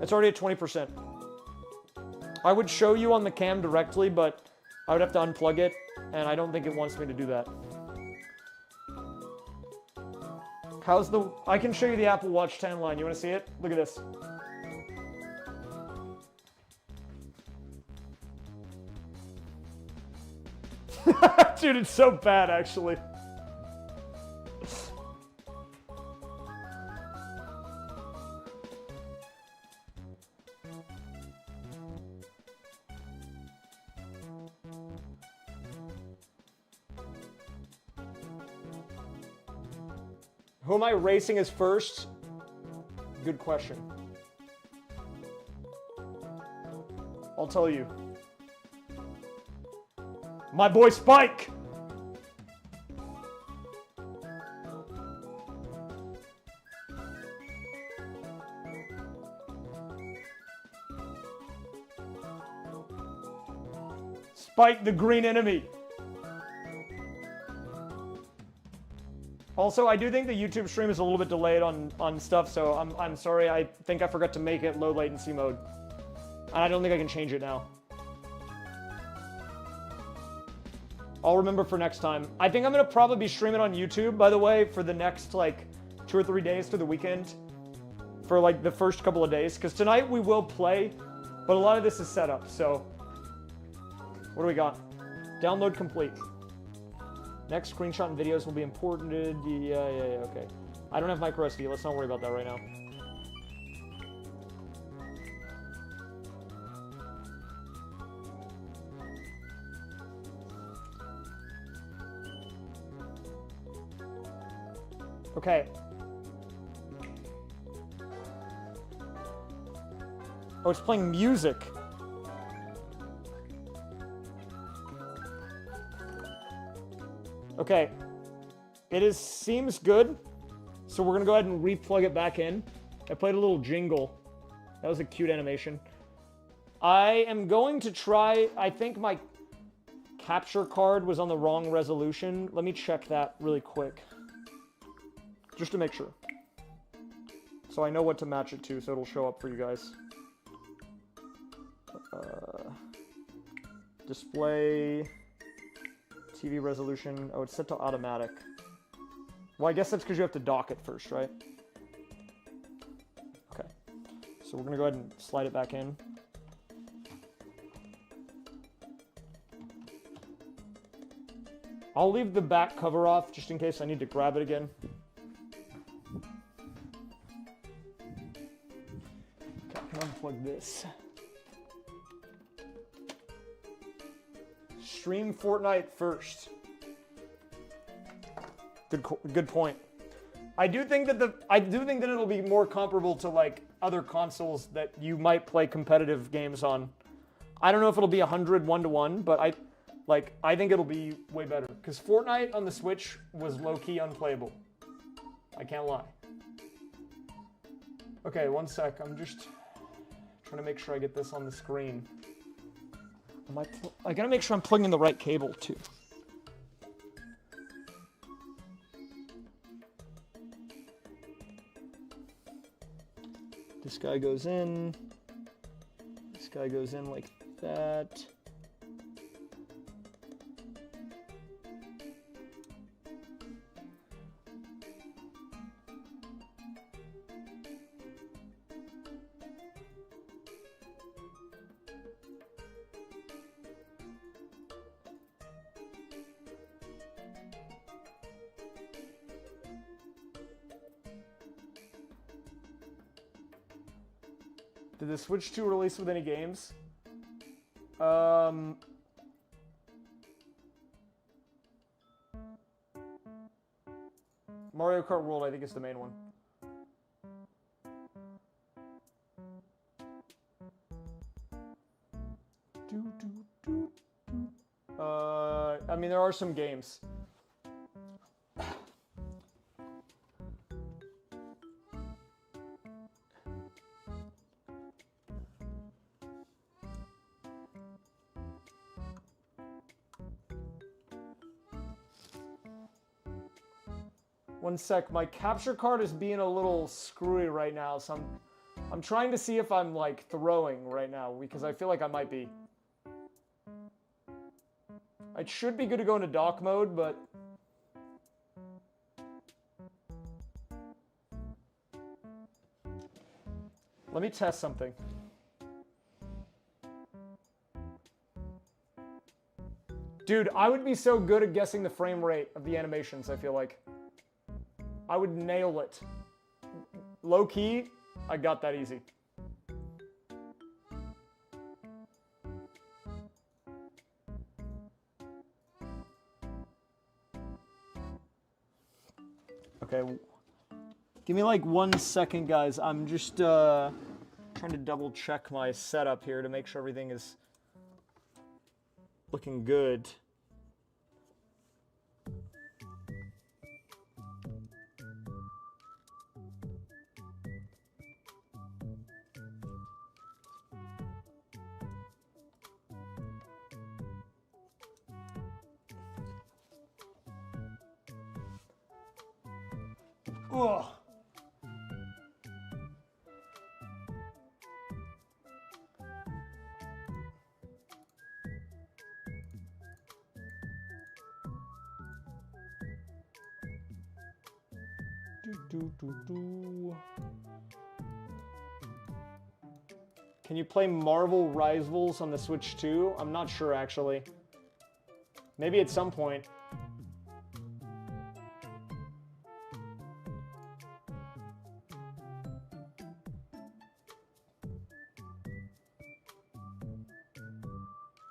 Speaker 1: It's already at 20%. I would show you on the cam directly, but I would have to unplug it, and I don't think it wants me to do that. How's the... I can show you the Apple Watch 10 line. You want to see it? Look at this. Dude, it's so bad, actually. Who am I racing as first? Good question. I'll tell you. My boy Spike! Spike the green enemy. Also, I do think the YouTube stream is a little bit delayed on stuff, so I'm sorry. I think I forgot to make it low latency mode. And I don't think I can change it now. I'll remember for next time. I think I'm gonna probably be streaming on YouTube, by the way, for the next, like, 2 or 3 days to the weekend. For, like, the first couple of days. Because tonight we will play, but a lot of this is set up, so... What do we got? Download complete. Next screenshot and videos will be imported. Yeah, okay. I don't have micro SD. Let's not worry about that right now. Okay. Oh, it's playing music. Okay, seems good, so we're gonna go ahead and re-plug it back in. I played a little jingle. That was a cute animation. I am going to try, I think my capture card was on the wrong resolution. Let me check that really quick, just to make sure. So I know what to match it to, so it'll show up for you guys. Display, TV resolution. Oh, it's set to automatic. Well, I guess that's because you have to dock it first, right? Okay. So we're going to go ahead and slide it back in. I'll leave the back cover off just in case I need to grab it again. Okay, I can unplug this. Stream Fortnite first. Good point. I do think that it'll be more comparable to like other consoles that you might play competitive games on. I don't know if it'll be 100 1-to-1, but I think it'll be way better because Fortnite on the Switch was low-key unplayable. I can't lie. Okay, one sec. I'm just trying to make sure I get this on the screen. I gotta make sure I'm plugging in the right cable too. This guy goes in. This guy goes in like that. Did the Switch 2 release with any games? Mario Kart World, I think, is the main one. I mean, there are some games. One sec, my capture card is being a little screwy right now, so I'm trying to see if I'm like throwing right now because I feel like I might be. It should be good to go into dock mode, but let me test something. Dude, I would be so good at guessing the frame rate of the animations, I feel like. I would nail it. Low key, I got that easy. Okay, give me like 1 second, guys. I'm just trying to double check my setup here to make sure everything is looking good. Ugh. Can you play Marvel Rivals on the Switch 2? I'm not sure, actually. Maybe at some point.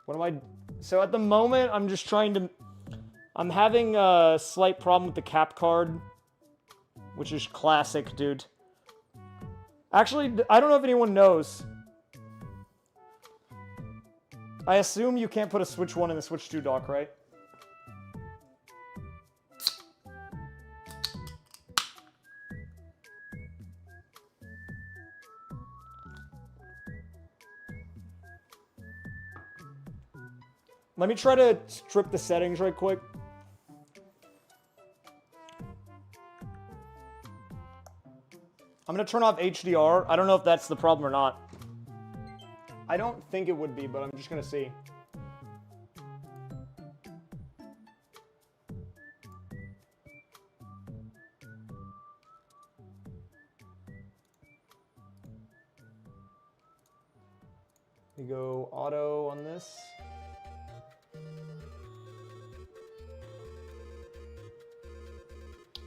Speaker 1: What am I... So at the moment, I'm just trying to... I'm having a slight problem with the cap card, which is classic, dude. Actually, I don't know if anyone knows. I assume you can't put a Switch 1 in the Switch 2 dock, right? Let me try to strip the settings right quick. I'm gonna turn off HDR. I don't know if that's the problem or not. I don't think it would be, but I'm just gonna see. We go auto on this.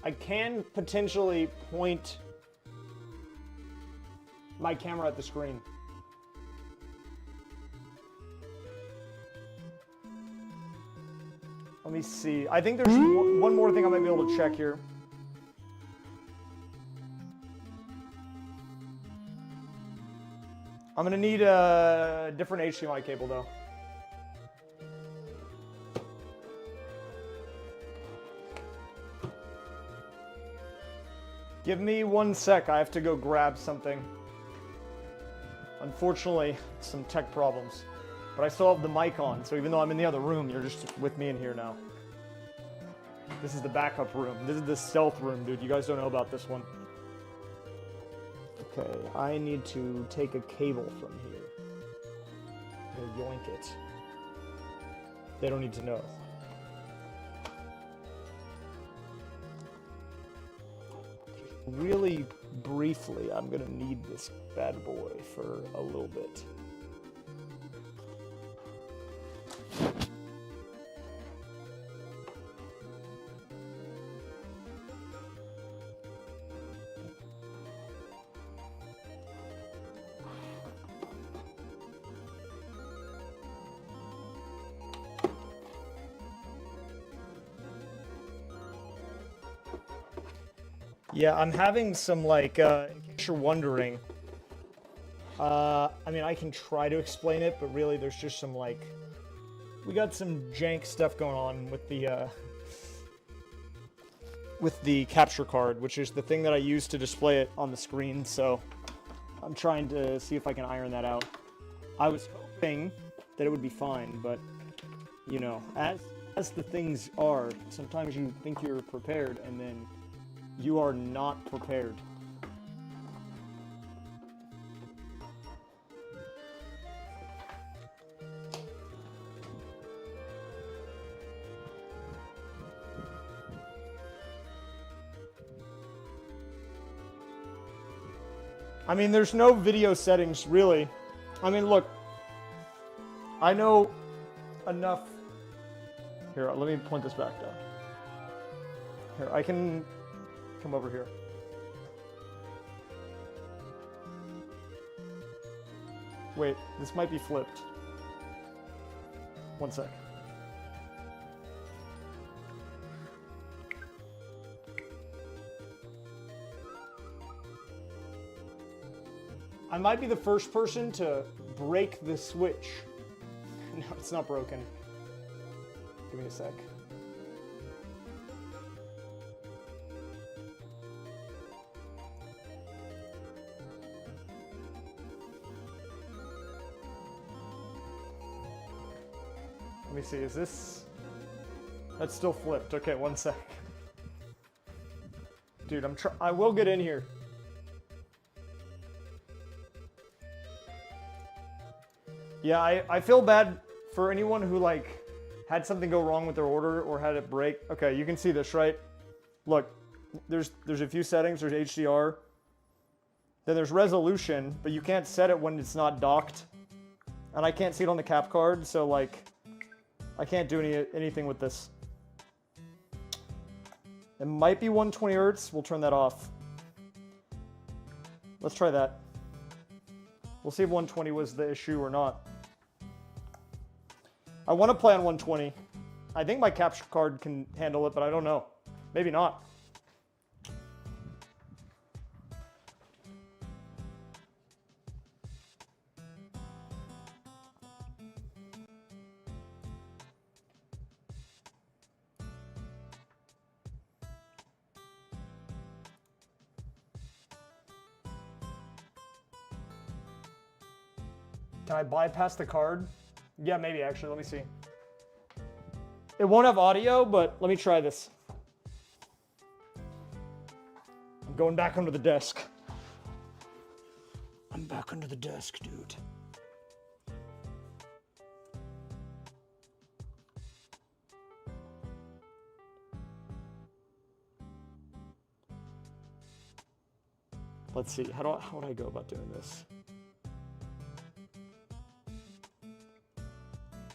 Speaker 1: I can potentially point my camera at the screen. Let me see. I think there's one more thing I might be able to check here. I'm gonna need a different HDMI cable though. Give me 1 sec, I have to go grab something. Unfortunately, some tech problems. But I still have the mic on, so even though I'm in the other room, you're just with me in here now. This is the backup room. This is the stealth room, dude. You guys don't know about this one. Okay, I need to take a cable from here. Or yoink it. They don't need to know. Really briefly, I'm gonna need this bad boy for a little bit. Yeah, I'm having some, like, in case you're wondering, I mean, I can try to explain it, but really there's just some, like, we got some jank stuff going on with the capture card, which is the thing that I use to display it on the screen, so I'm trying to see if I can iron that out. I was hoping that it would be fine, but, you know, as the things are, sometimes you think you're prepared, and then you are not prepared. I mean, there's no video settings, really. I mean, look, I know enough. Here, let me point this back down. Here, I can come over here. Wait, this might be flipped. 1 sec. I might be the first person to break the switch. No, it's not broken. Give me a sec. Let me see, is this... That's still flipped. Okay, 1 sec. Dude, I will get in here. Yeah, I feel bad for anyone who, like, had something go wrong with their order or had it break. Okay, you can see this, right? Look, there's a few settings. There's HDR. Then there's resolution, but you can't set it when it's not docked. And I can't see it on the cap card, so, like, I can't do anything with this. It might be 120 Hz. We'll turn that off. Let's try that. We'll see if 120 was the issue or not. I want to play on 120. I think my capture card can handle it, but I don't know. Maybe not. Can I bypass the card? Yeah, maybe actually. Let me see. It won't have audio, but let me try this. I'm going back under the desk. I'm back under the desk, dude. Let's see, how would I go about doing this?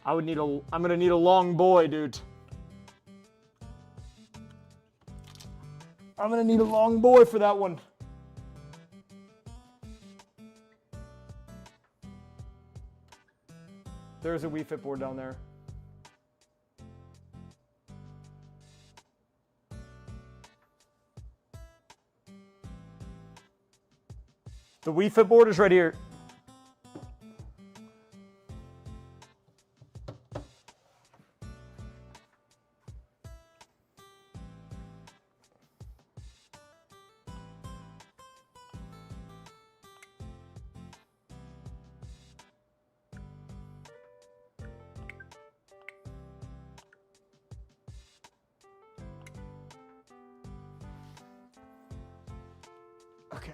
Speaker 1: I'm gonna need a long boy, dude. I'm gonna need a long boy for that one. There's a Wii Fit board down there. The Wii Fit board is right here. Okay.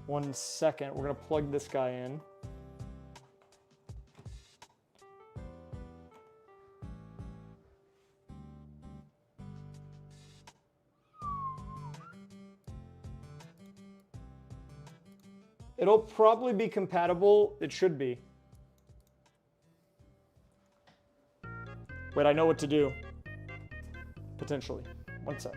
Speaker 1: 1 second. We're gonna plug this guy in. It'll probably be compatible. It should be. Wait, I know what to do. Potentially. 1 sec.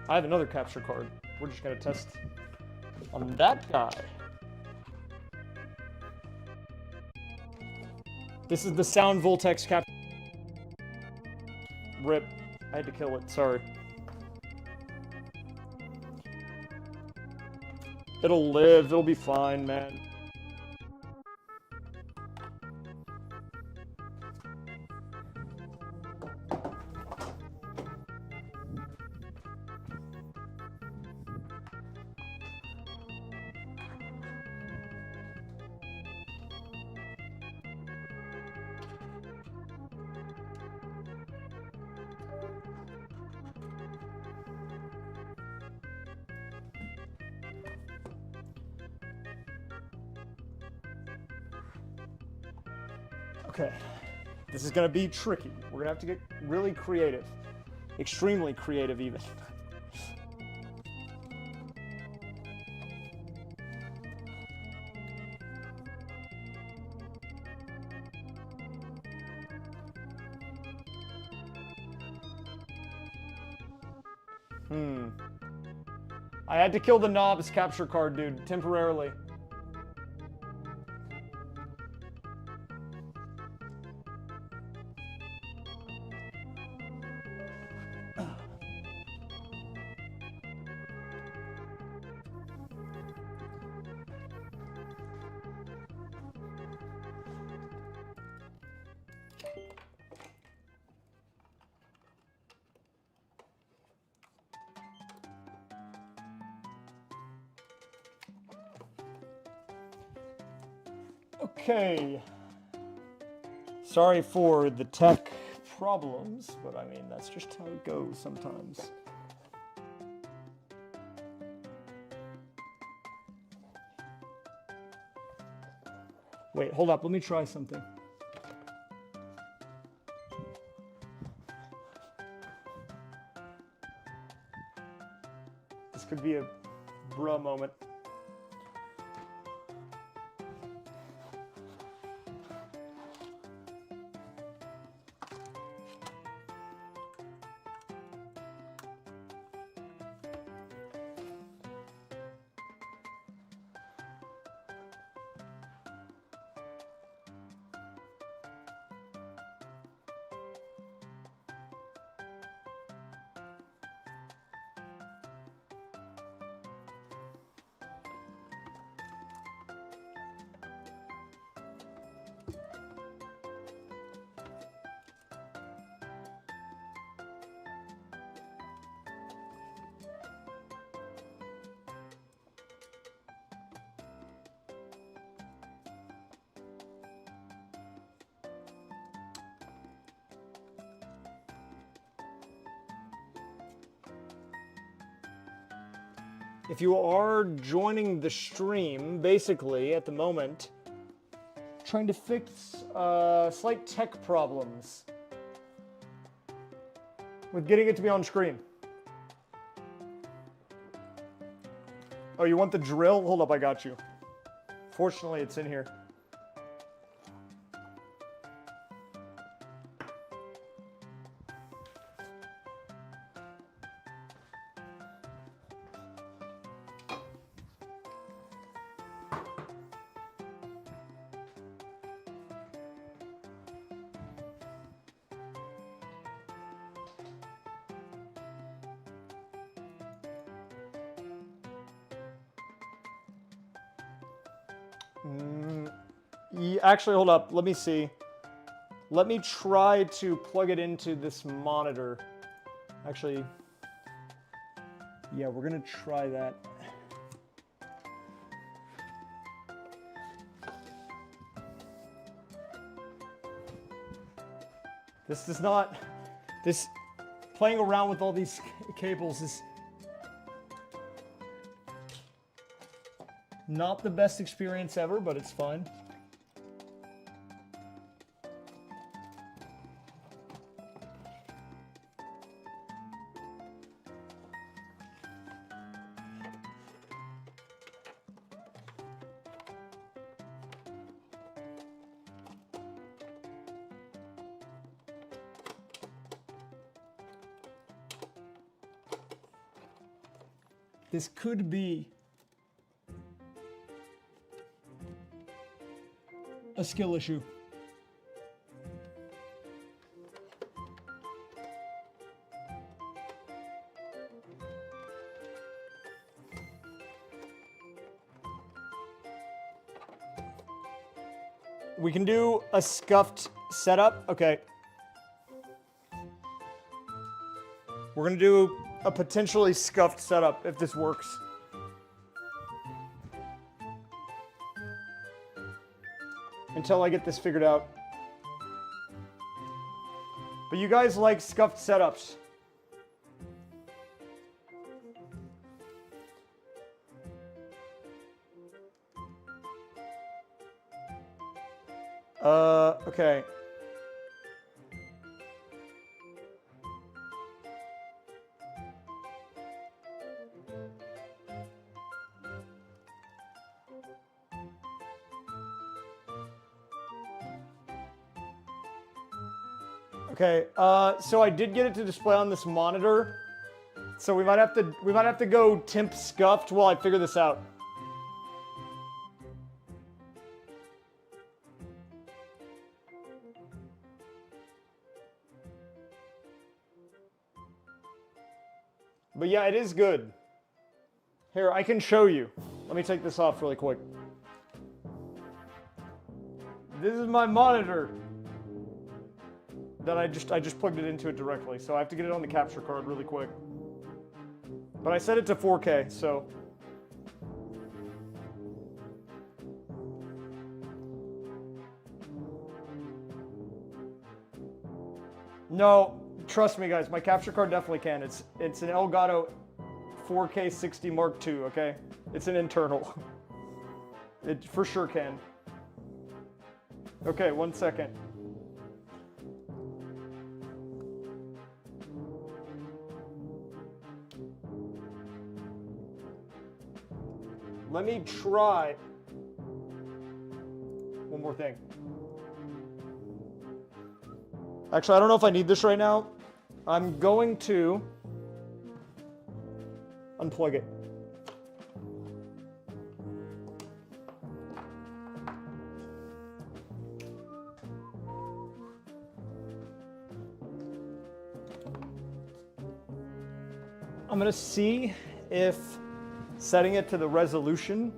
Speaker 1: I have another capture card. We're just gonna test on that guy. This is the Sound Voltex capture. Rip. I had to kill it, sorry. It'll live, it'll be fine, man. Okay, this is gonna be tricky. We're gonna have to get really creative. Extremely creative, even. I had to kill the knobs capture card, dude, temporarily. Okay. Sorry for the tech problems, but I mean, that's just how it goes sometimes. Wait, hold up. Let me try something. This could be a bruh moment. If you are joining the stream, basically, at the moment, trying to fix slight tech problems with getting it to be on screen. Oh, you want the drill? Hold up, I got you. Fortunately, it's in here. Actually, hold up. Let me see. Let me try to plug it into this monitor. Actually, yeah, we're gonna try that. This does not... This... Playing around with all these cables is... not the best experience ever, but it's fun. This could be a skill issue. We can do a scuffed setup. Okay. We're gonna do a potentially scuffed setup if this works. Until I get this figured out. But you guys like scuffed setups. Okay. Okay, so I did get it to display on this monitor, so we might have to go temp scuffed while I figure this out. But yeah, it is good. Here, I can show you. Let me take this off really quick. This is my monitor. That I just plugged it into it directly, so I have to get it on the capture card really quick. But I set it to 4K, so... No, trust me guys, my capture card definitely can. It's an Elgato 4K 60 Mark II, okay? It's an internal. It for sure can. Okay, 1 second. Let me try one more thing. Actually, I don't know if I need this right now. I'm going to unplug it. I'm going to see if setting it to the resolution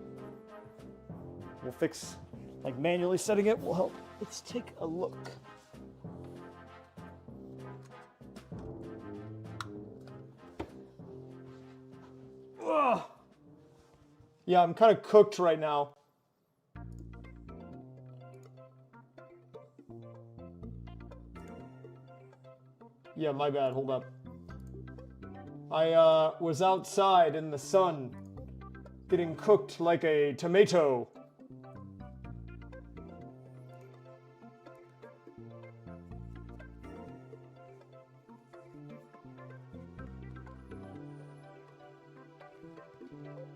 Speaker 1: will fix, like manually setting it will help. Let's take a look. Ugh. Yeah, I'm kind of cooked right now. Yeah, my bad, hold up. I was outside in the sun
Speaker 2: Getting cooked like a tomato.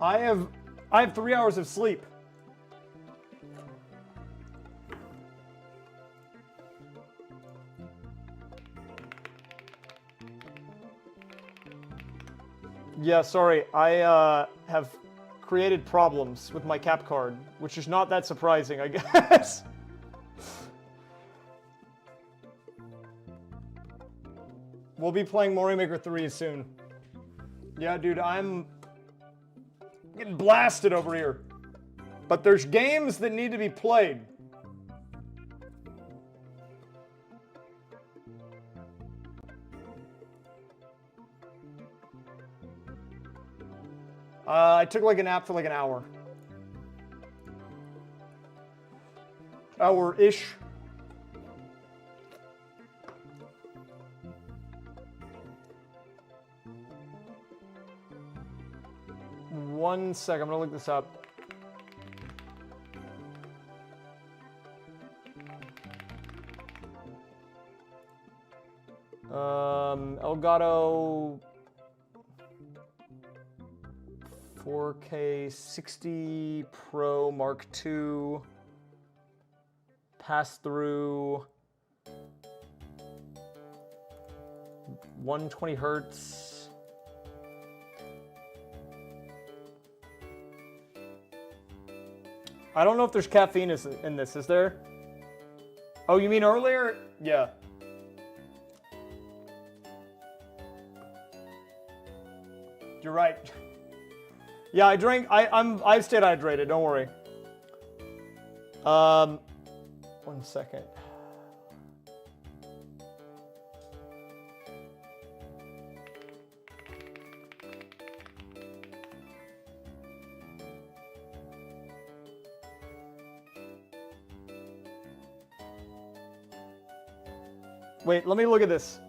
Speaker 2: I have 3 hours of sleep. Yeah, sorry. I have created problems with my cap card, which is not that surprising, I guess. We'll be playing Mario Maker 3 soon. Yeah, dude, I'm getting blasted over here. But there's games that need to be played. I took like a nap for like an hour. Hour-ish. One sec, I'm gonna look this up. Elgato 4K 60 Pro Mark II pass-through 120 hertz. I don't know if there's caffeine in this, is there? Oh, you mean earlier? Yeah. You're right. Yeah, I drank. I stayed hydrated. Don't worry. 1 second. Wait, let me look at this.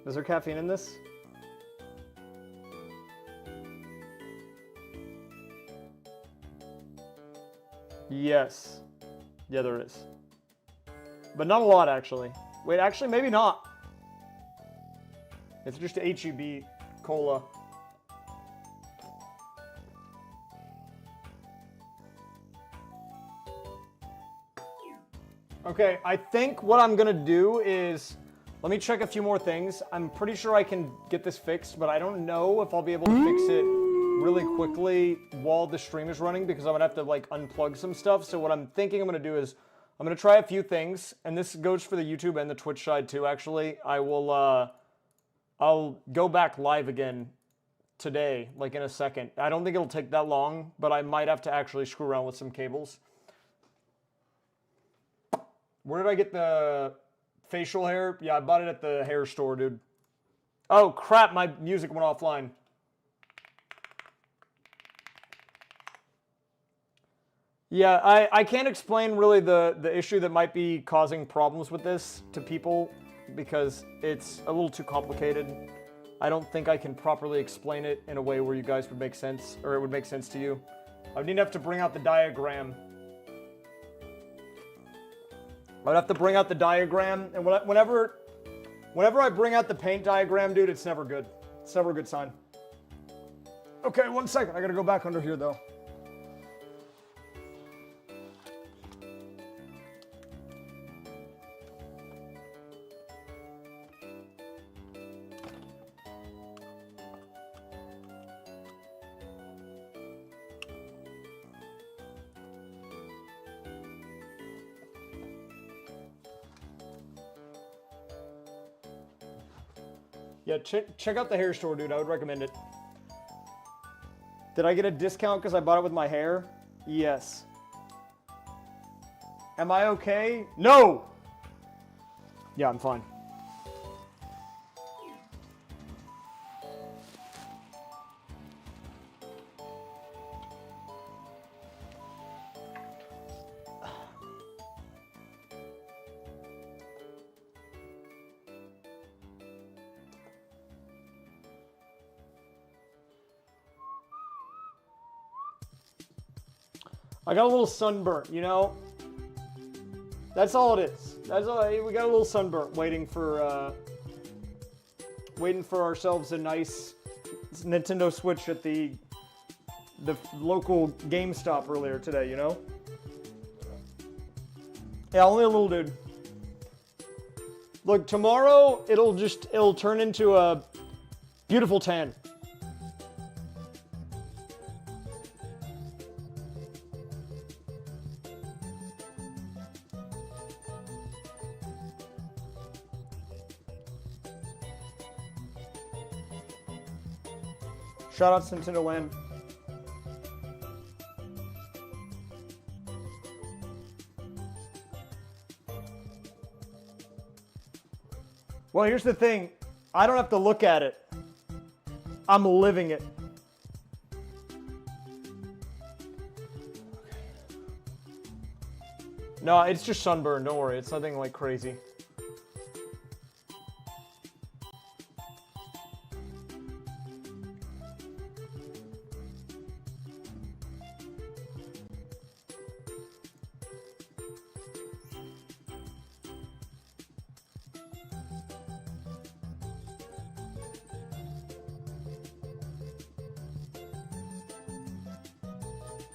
Speaker 2: Is there caffeine in this? Yes. Yeah, there is. But not a lot, actually. Wait, actually, maybe not. It's just HEB cola. Okay, I think what I'm gonna do is, let me check a few more things. I'm pretty sure I can get this fixed, but I don't know if I'll be able to fix it really quickly while the stream is running, because I'm gonna have to like unplug some stuff. So what I'm thinking I'm gonna do is, I'm gonna try a few things, and this goes for the YouTube and the Twitch side too, actually. I'll go back live again today, like in a second. I don't think it'll take that long, but I might have to actually screw around with some cables. Where did I get the facial hair? Yeah, I bought it at the hair store, dude. Oh, crap, my music went offline. Yeah, I can't explain really the issue that might be causing problems with this to people because it's a little too complicated. I don't think I can properly explain it in a way where you guys would make sense, or it would make sense to you. I would need to have to bring out the diagram. I'd have to bring out the diagram, and whenever I bring out the paint diagram, dude, it's never good. It's never a good sign. Okay, 1 second. I gotta go back under here, though. Yeah, check out the hair store, dude. I would recommend it. Did I get a discount because I bought it with my hair? Yes. Am I okay? No! Yeah, I'm fine. I got a little sunburnt, you know? That's all it is. That's all. We got a little sunburnt waiting for ourselves a nice Nintendo Switch at the local GameStop earlier today, you know? Yeah, only a little dude. Look, tomorrow it'll turn into a beautiful tan. Shout out to Nintendo Land. Well, here's the thing. I don't have to look at it. I'm living it. No, it's just sunburn. Don't worry. It's nothing like crazy.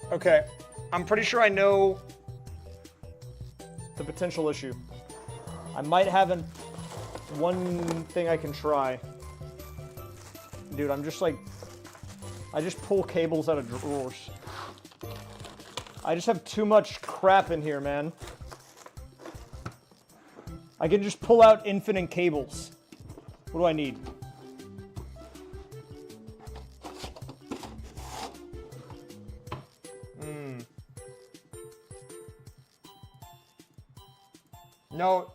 Speaker 2: Okay, I'm pretty sure I know the potential issue. I might have one thing I can try. Dude, I'm just like, I just pull cables out of drawers. I just have too much crap in here, man. I can just pull out infinite cables. What do I need? No,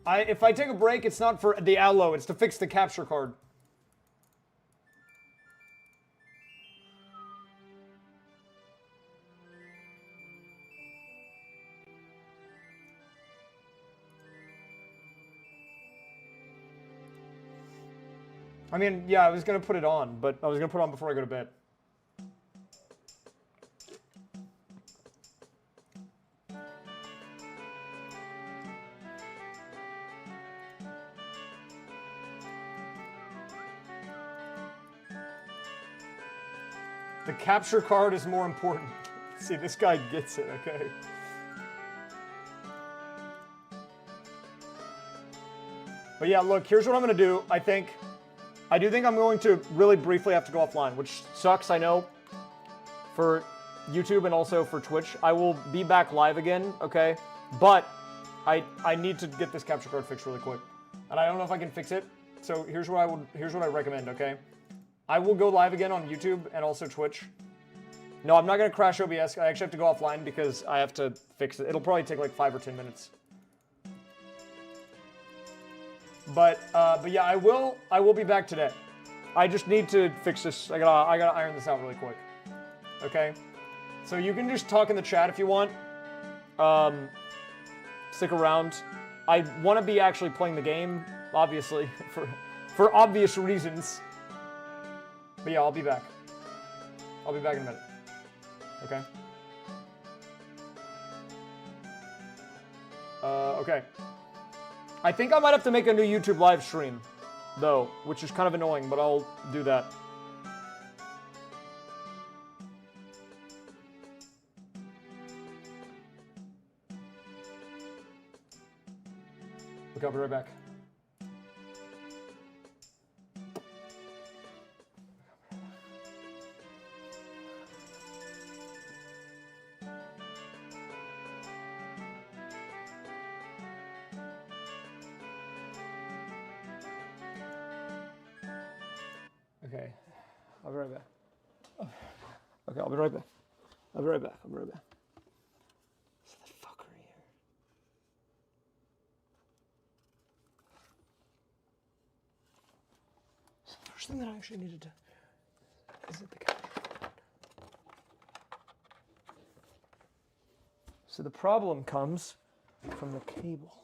Speaker 2: if I take a break, it's not for the allo, it's to fix the capture card. I mean, yeah, I was gonna put it on, but I was gonna put it on before I go to bed. The capture card is more important. See, this guy gets it, okay? But yeah, look, here's what I'm gonna do. I do think I'm going to really briefly have to go offline, which sucks, I know, for YouTube and also for Twitch. I will be back live again, okay? But I need to get this capture card fixed really quick. And I don't know if I can fix it. So here's what I recommend, okay? I will go live again on YouTube and also Twitch. No, I'm not gonna crash OBS. I actually have to go offline because I have to fix it. It'll probably take like 5 or 10 minutes. But yeah, I will be back today. I just need to fix this. I gotta iron this out really quick. Okay? So you can just talk in the chat if you want. Stick around. I want to be actually playing the game, obviously, for obvious reasons. But yeah, I'll be back. I'll be back in a minute. Okay? Okay. I think I might have to make a new YouTube live stream, though, which is kind of annoying, but I'll do that. Okay, I'll be right back. Okay, I'll be right back. Okay, I'll be right back. I'll be right back. I'll be right back. What's the fuckery here? So the first thing that I actually needed to is it the capture card. So the problem comes from the cable.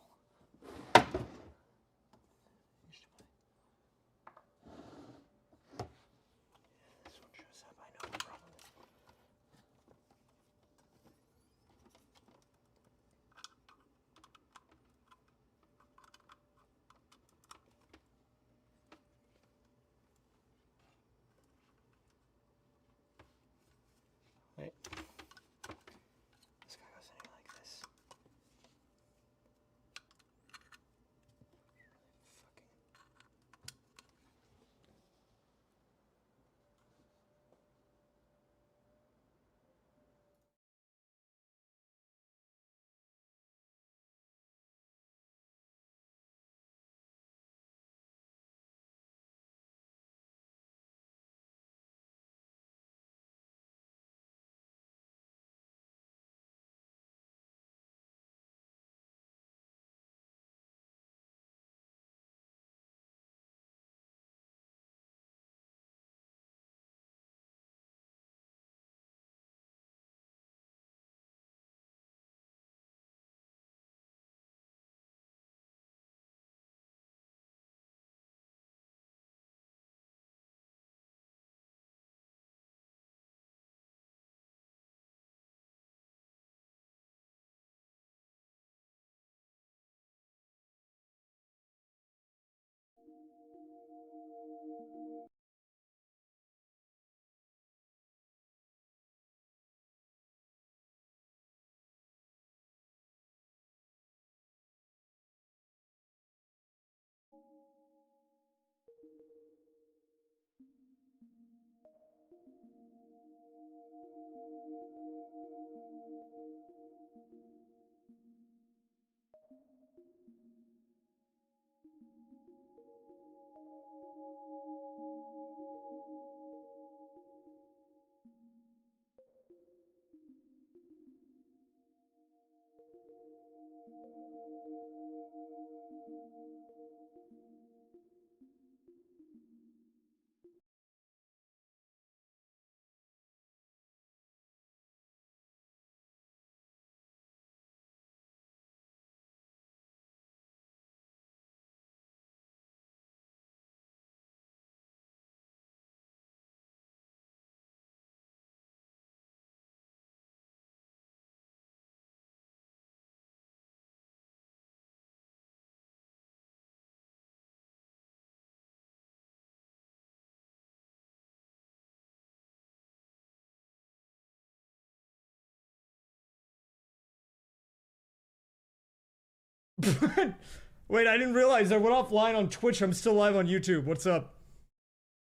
Speaker 1: Wait, I didn't realize I went offline on Twitch. I'm still live on YouTube. What's up?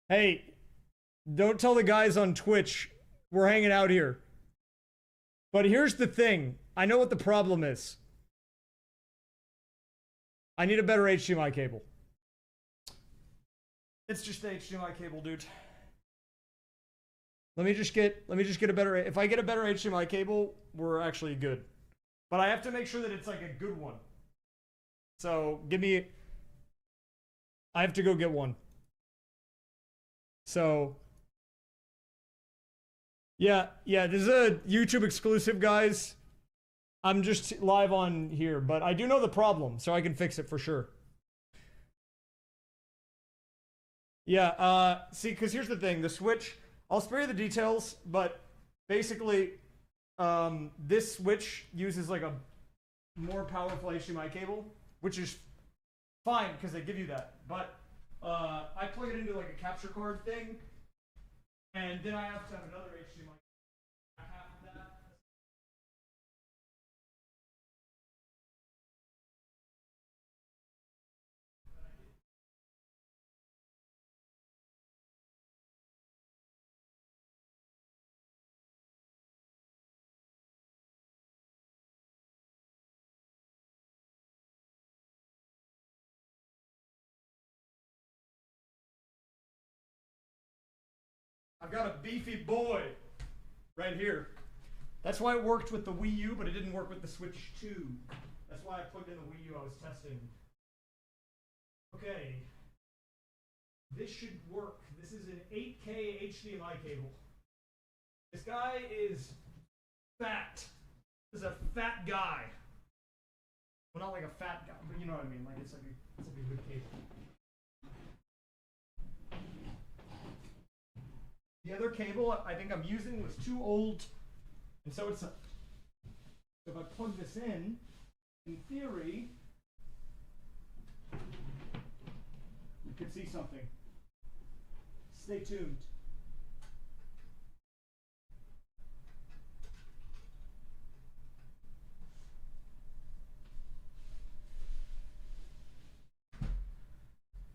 Speaker 1: Hey, don't tell the guys on Twitch we're hanging out here. But here's the thing. I know what the problem is. I need a better HDMI cable. It's just the HDMI cable, dude. Let me just get a better, if I get a better HDMI cable, we're actually good. But I have to make sure that it's like a good one. So give me, I have to go get one. So yeah, this is a YouTube exclusive, guys. I'm just live on here, but I do know the problem, so I can fix it for sure. Yeah, see, because here's the thing. The Switch, I'll spare you the details, but basically, this Switch uses like a more powerful HDMI cable, which is fine because they give you that. But I plug it into like a capture card thing, and then I have to have another HDMI. I've got a beefy boy right here. That's why it worked with the Wii U, but it didn't work with the Switch 2. That's why I plugged in the Wii U I was testing. Okay. This should work. This is an 8K HDMI cable. This guy is fat. This is a fat guy. Well, not like a fat guy, but you know what I mean. Like it's like a good cable. The other cable I think I'm using was too old, and so it's a, if I plug this in theory, you could see something. Stay tuned.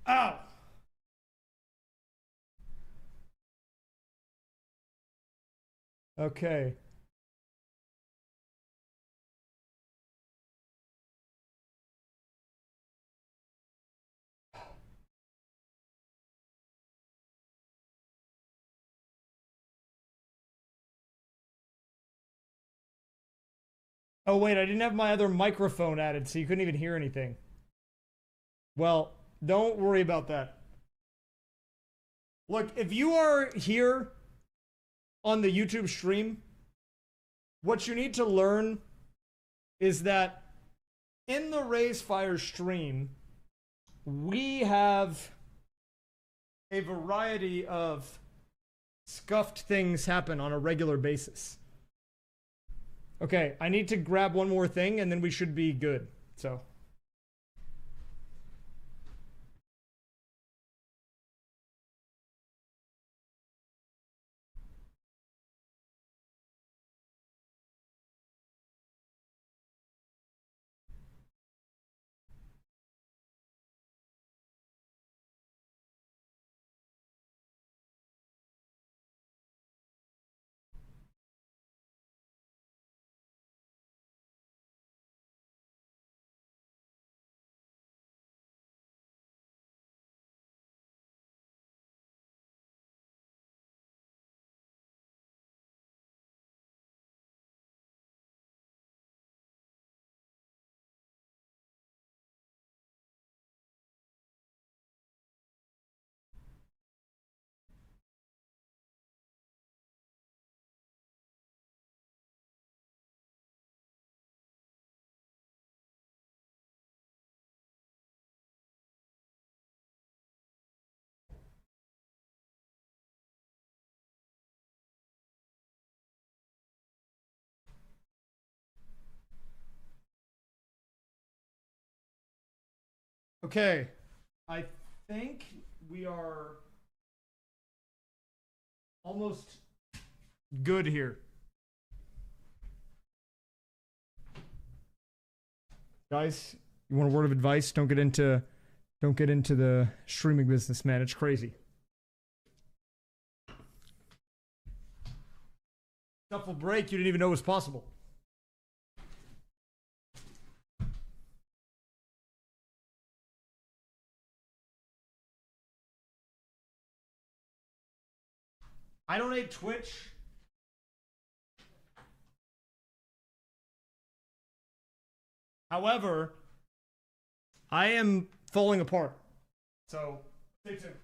Speaker 1: Ow! Okay. Oh wait, I didn't have my other microphone added, so you couldn't even hear anything. Well, don't worry about that. Look, if you are here on the YouTube stream, what you need to learn is that in the raysfire stream, we have a variety of scuffed things happen on a regular basis. Okay, I need to grab one more thing and then we should be good. So Okay, I think we are almost good here. Guys, you want a word of advice? Don't get into the streaming business, man. It's crazy. Stuff will break you didn't even know was possible. I don't hate Twitch. However, I am falling apart. So, stay tuned.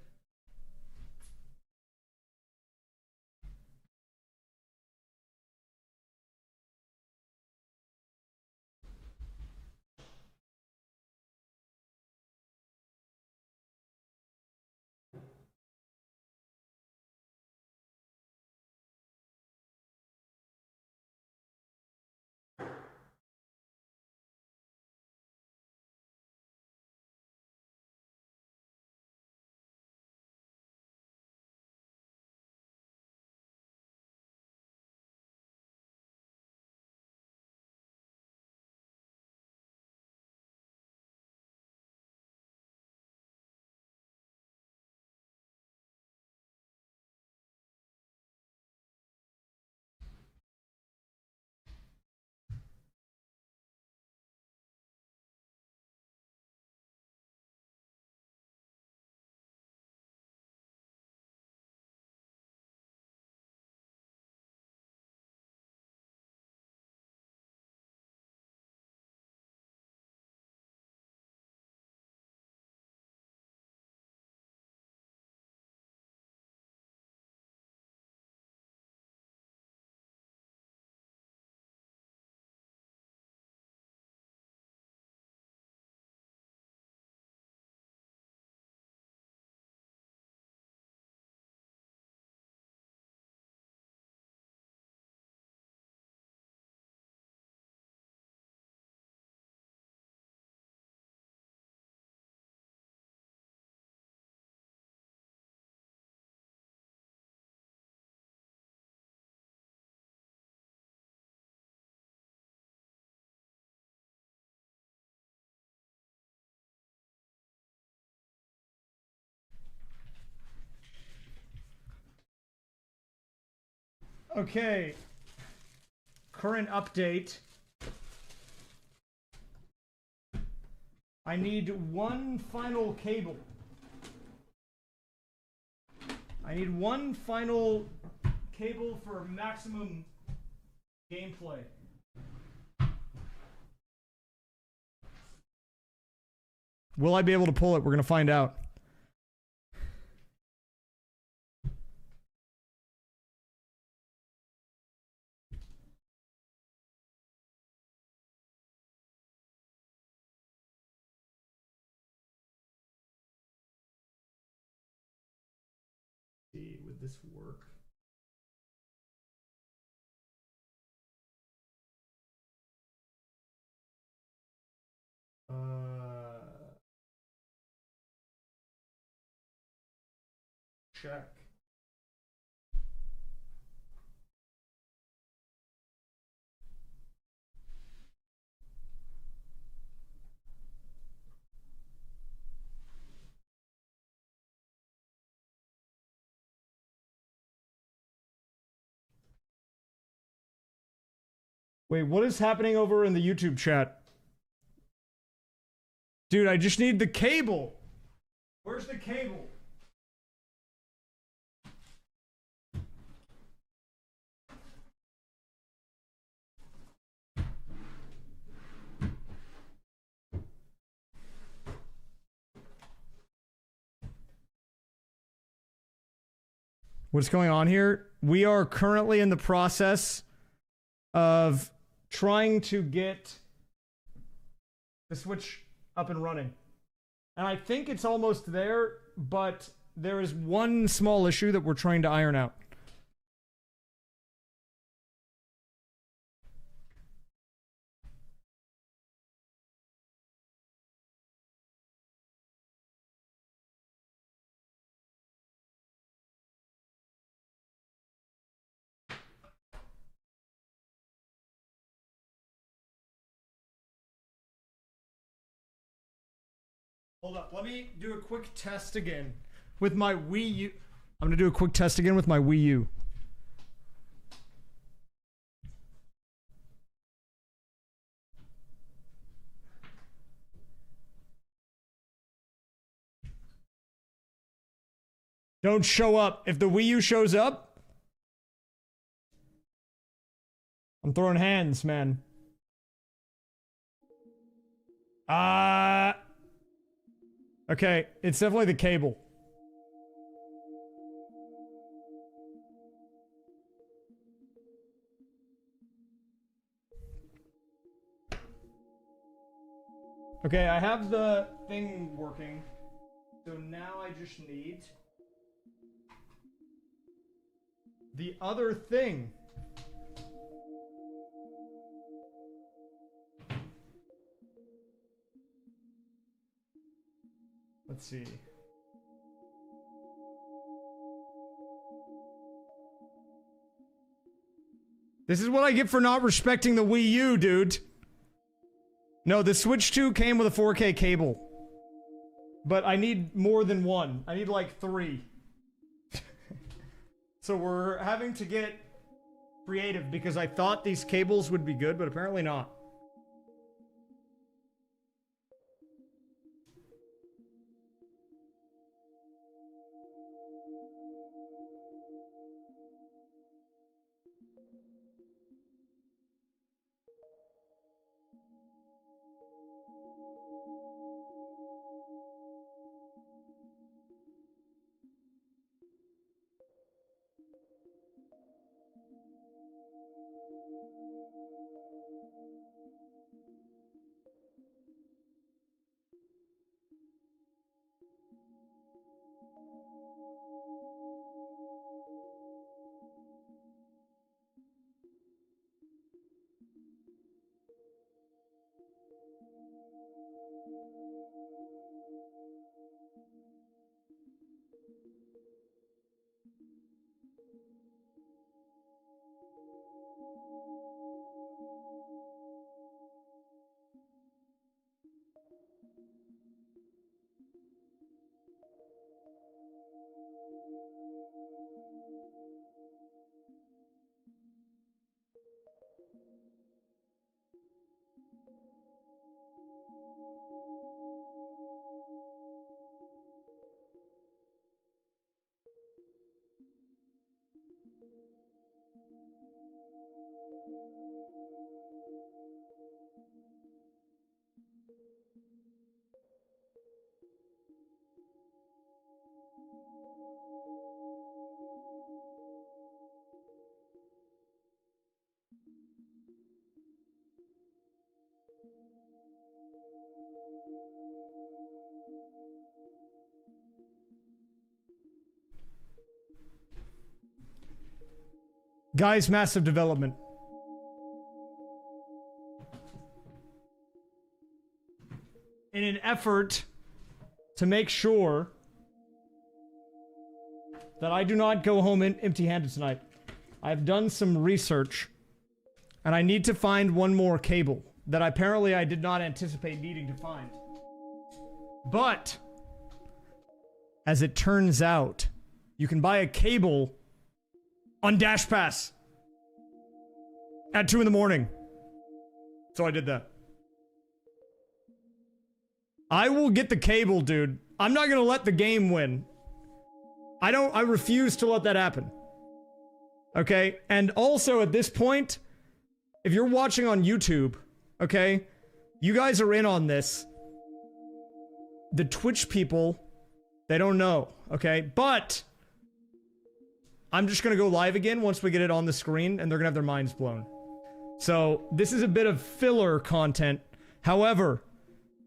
Speaker 1: Okay. Current update. I need one final cable. I need one final cable for maximum gameplay. Will I be able to pull it? We're going to find out. See, would this work? Check. Wait, what is happening over in the YouTube chat? Dude, I just need the cable. Where's the cable? What's going on here? We are currently in the process of trying to get the Switch up and running. And I think it's almost there, but there is one small issue that we're trying to iron out. Hold up, let me do a quick test again with my Wii U. I'm gonna do a quick test again with my Wii U. Don't show up. If the Wii U shows up, I'm throwing hands, man. Okay, it's definitely the cable. Okay, I have the thing working. So now I just need the other thing. Let's see. This is what I get for not respecting the Wii U, dude. No, the Switch 2 came with a 4K cable. But I need more than one. I need like 3. So we're having to get creative because I thought these cables would be good, but apparently not. Guys, massive development. In an effort to make sure that I do not go home empty-handed tonight, I've done some research, and I need to find one more cable that apparently I did not anticipate needing to find. But, as it turns out, you can buy a cable on Dash Pass at 2 in the morning. So I did that. I will get the cable, dude. I'm not gonna let the game win. I refuse to let that happen. Okay? And also at this point, if you're watching on YouTube, okay, you guys are in on this. The Twitch people, they don't know, okay? But I'm just gonna go live again once we get it on the screen, and they're gonna have their minds blown. So this is a bit of filler content. However,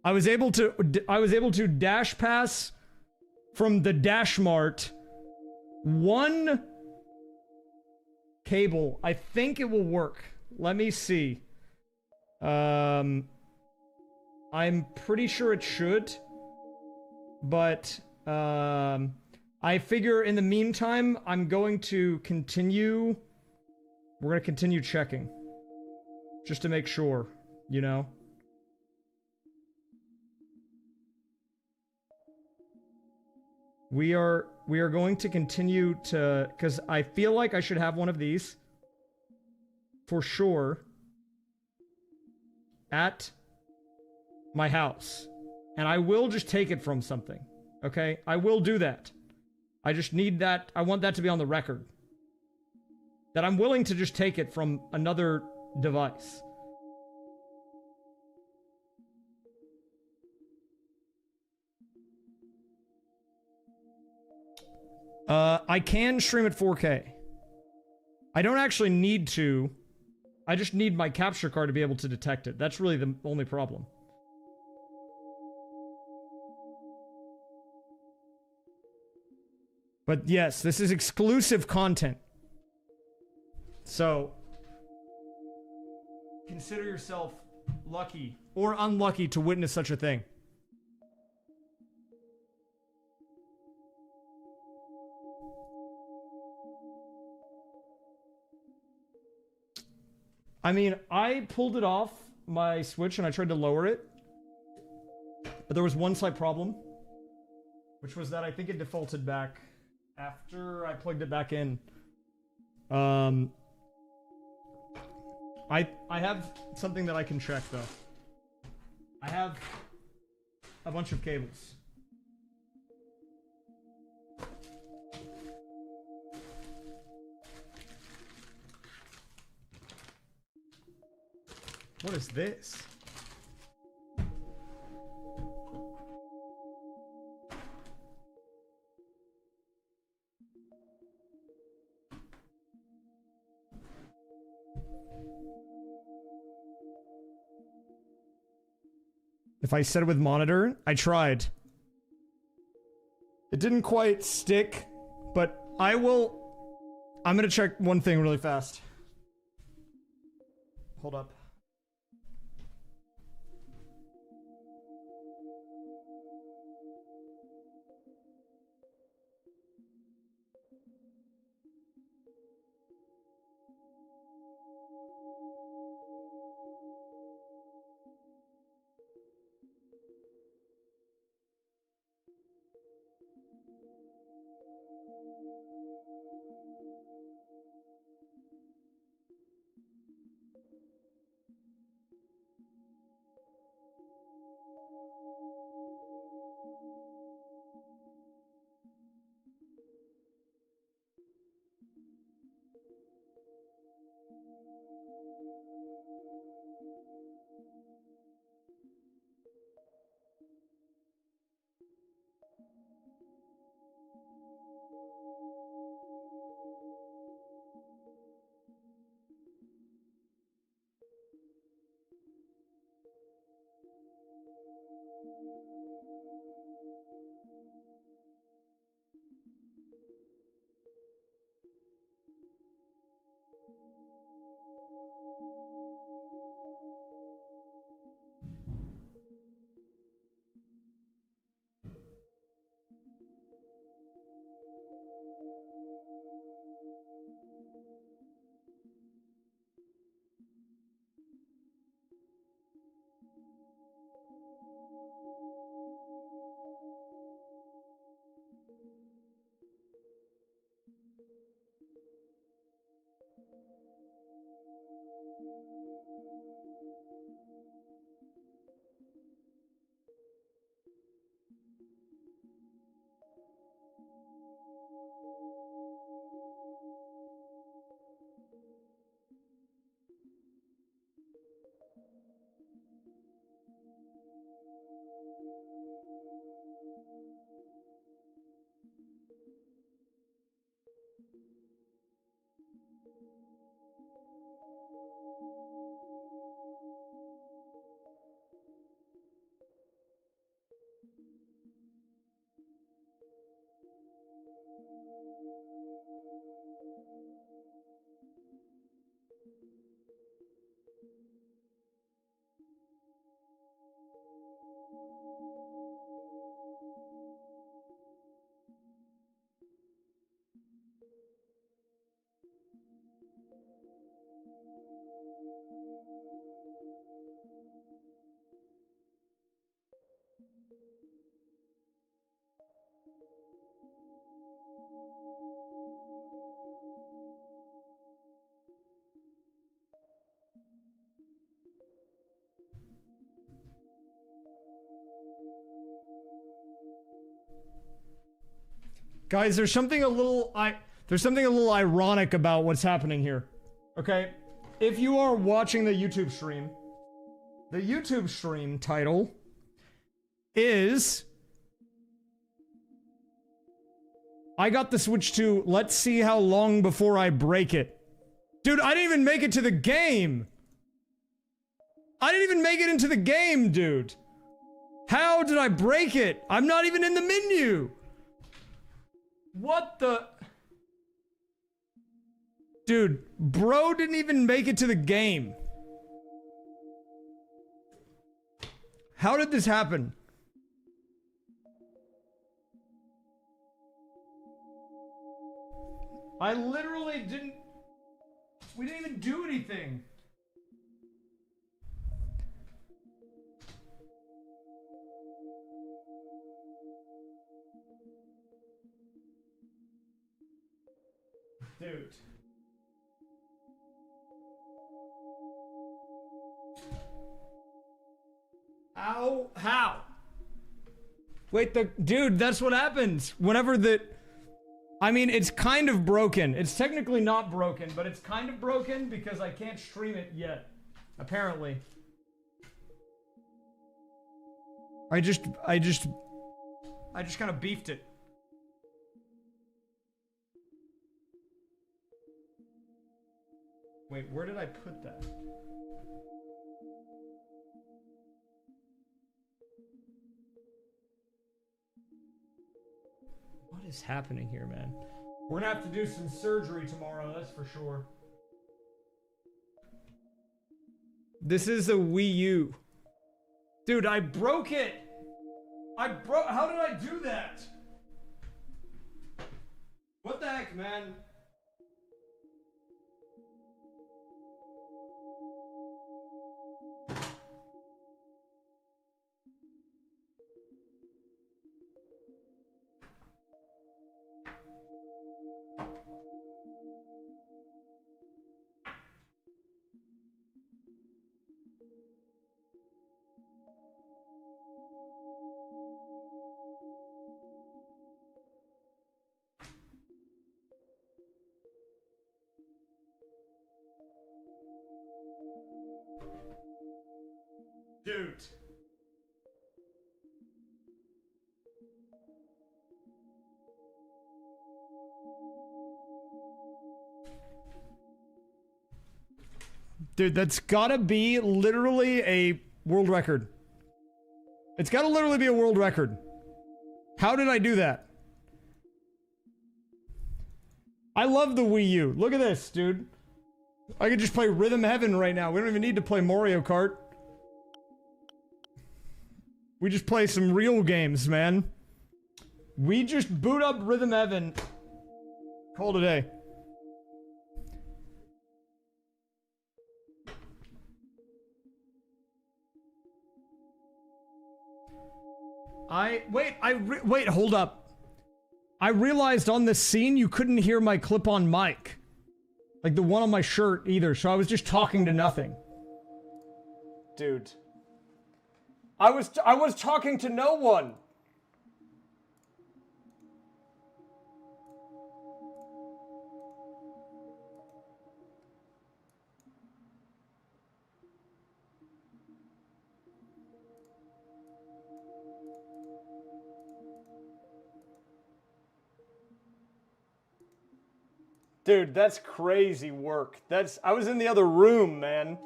Speaker 1: I was able to Dash Pass from the Dash Mart one cable. I think it will work. Let me see. I'm pretty sure it should, but I figure in the meantime, I'm going to continue. We're going to continue checking. Just to make sure, you know? We are going to continue to, because I feel like I should have one of these for sure at my house. And I will just take it from something. Okay? I will do that. I just need that. I want that to be on the record. That I'm willing to just take it from another device. I can stream at 4K. I don't actually need to. I just need my capture card to be able to detect it. That's really the only problem. But yes, this is exclusive content. So, consider yourself lucky or unlucky to witness such a thing. I mean, I pulled it off my Switch and I tried to lower it. But there was one slight problem. Which was that I think it defaulted back after I plugged it back in. I have something that I can check though. I have a bunch of cables. What is this? If I set it with monitor, I tried. It didn't quite stick, but I'm gonna check one thing really fast. Hold up. Guys, there's something a little ironic about what's happening here. Okay? If you are watching the YouTube stream title is I got the Switch to let's see how long before I break it. Dude, I didn't even make it to the game. I didn't even make it into the game, dude. How did I break it? I'm not even in the menu. What the? Dude, bro didn't even make it to the game. How did this happen? I literally didn't... We didn't even do anything. Dude. Ow, how? Wait, dude, that's what happens whenever I mean, it's kind of broken. It's technically not broken, but it's kind of broken because I can't stream it yet. Apparently. I just kind of beefed it. Wait, where did I put that? What is happening here, man? We're gonna have to do some surgery tomorrow, that's for sure. This is a Wii U. Dude, I broke it! How did I do that? What the heck, man? Dude. Dude, that's gotta be literally a world record. It's gotta literally be a world record. How did I do that? I love the Wii U. Look at this, dude. I could just play Rhythm Heaven right now. We don't even need to play Mario Kart. We just play some real games, man. We just boot up Rhythm Heaven. Call it a day. Wait, hold up. I realized on this scene you couldn't hear my clip-on mic. Like the one on my shirt either, so I was just talking to nothing.
Speaker 2: Dude. I was talking to no one. Dude, that's crazy work. I was in the other room, man.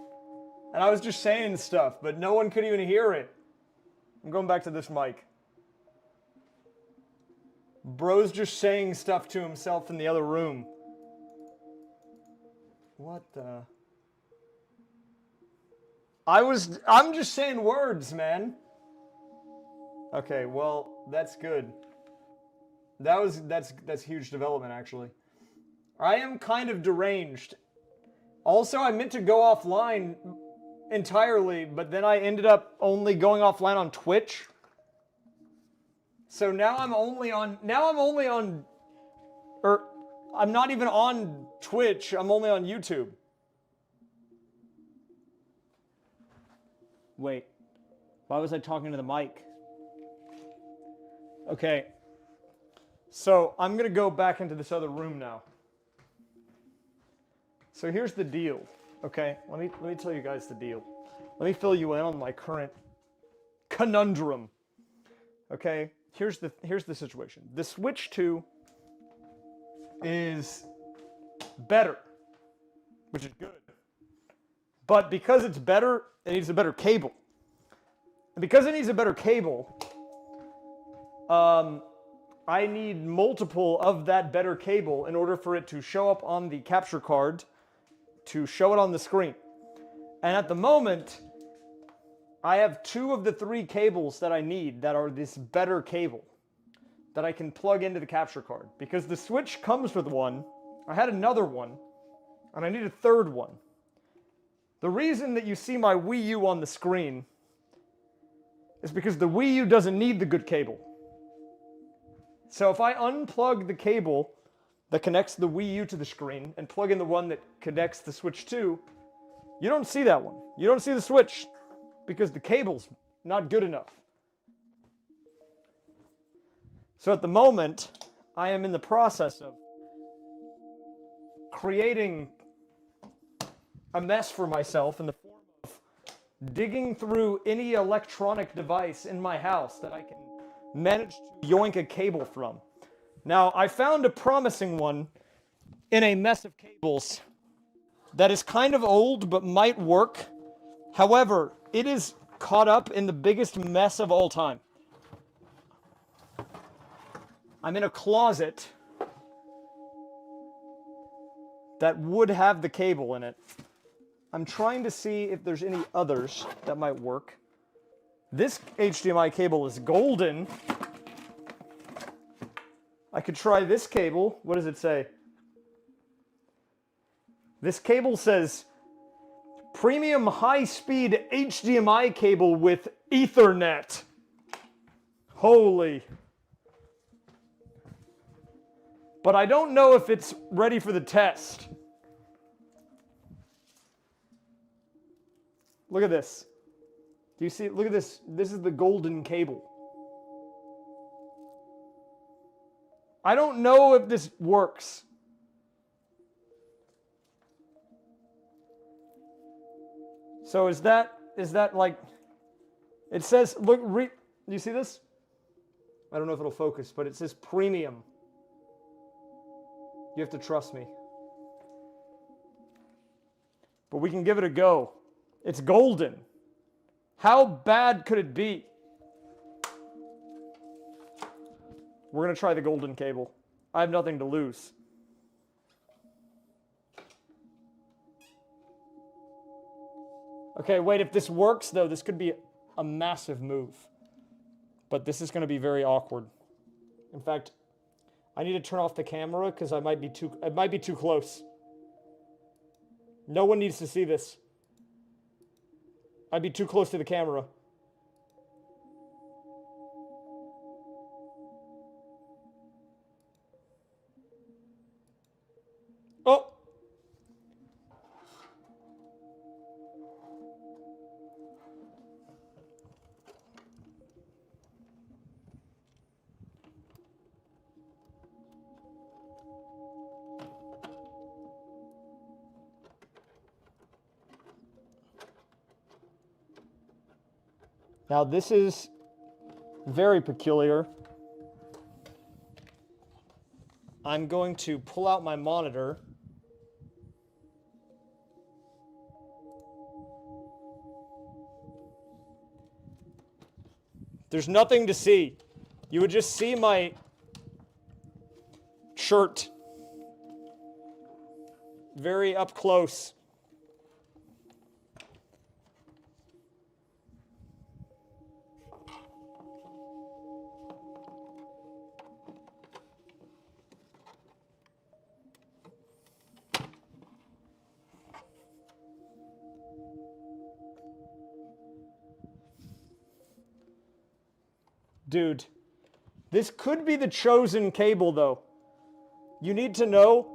Speaker 2: And I was just saying stuff, but no one could even hear it. I'm going back to this mic. Bro's just saying stuff to himself in the other room. What the? I'm just saying words, man. Okay, well, that's good. That's huge development, actually. I am kind of deranged. Also, I meant to go offline entirely, but then I ended up only going offline on Twitch. So now I'm not even on Twitch, I'm only on YouTube. Wait, why was I talking to the mic? Okay. So I'm going to go back into this other room now. So here's the deal, okay? Let me tell you guys the deal. Let me fill you in on my current conundrum. Okay? Here's the situation. The Switch 2 is better, which is good. But because it's better, it needs a better cable. And because it needs a better cable, I need multiple of that better cable in order for it to show up on the capture card, to show it on the screen. And at the moment, I have 2 of the 3 cables that I need that are this better cable that I can plug into the capture card. Because the Switch comes with one, I had another one, and I need a third one. The reason that you see my Wii U on the screen is because the Wii U doesn't need the good cable. So if I unplug the cable that connects the Wii U to the screen and plug in the one that connects the Switch 2, you don't see that one. You don't see the Switch because the cable's not good enough. So at the moment, I am in the process of creating a mess for myself in the form of digging through any electronic device in my house that I can manage to yoink a cable from. Now, I found a promising one in a mess of cables that is kind of old but might work. However, it is caught up in the biggest mess of all time. I'm in a closet that would have the cable in it. I'm trying to see if there's any others that might work. This HDMI cable is golden. I could try this cable. What does it say? This cable says premium high-speed HDMI cable with Ethernet. Holy. But I don't know if it's ready for the test. Look at this. Do you see? Look at this. This is the golden cable. I don't know if this works. So is that like, it says, look, you see this? I don't know if it'll focus, but it says premium. You have to trust me. But we can give it a go. It's golden. How bad could it be? We're going to try the golden cable. I have nothing to lose. Okay, wait, if this works, though, this could be a massive move. But this is going to be very awkward. In fact, I need to turn off the camera because it might be too close. No one needs to see this. I'd be too close to the camera. Oh! Now this is very peculiar. I'm going to pull out my monitor. There's nothing to see. You would just see my shirt very up close. Dude, this could be the chosen cable, though. You need to know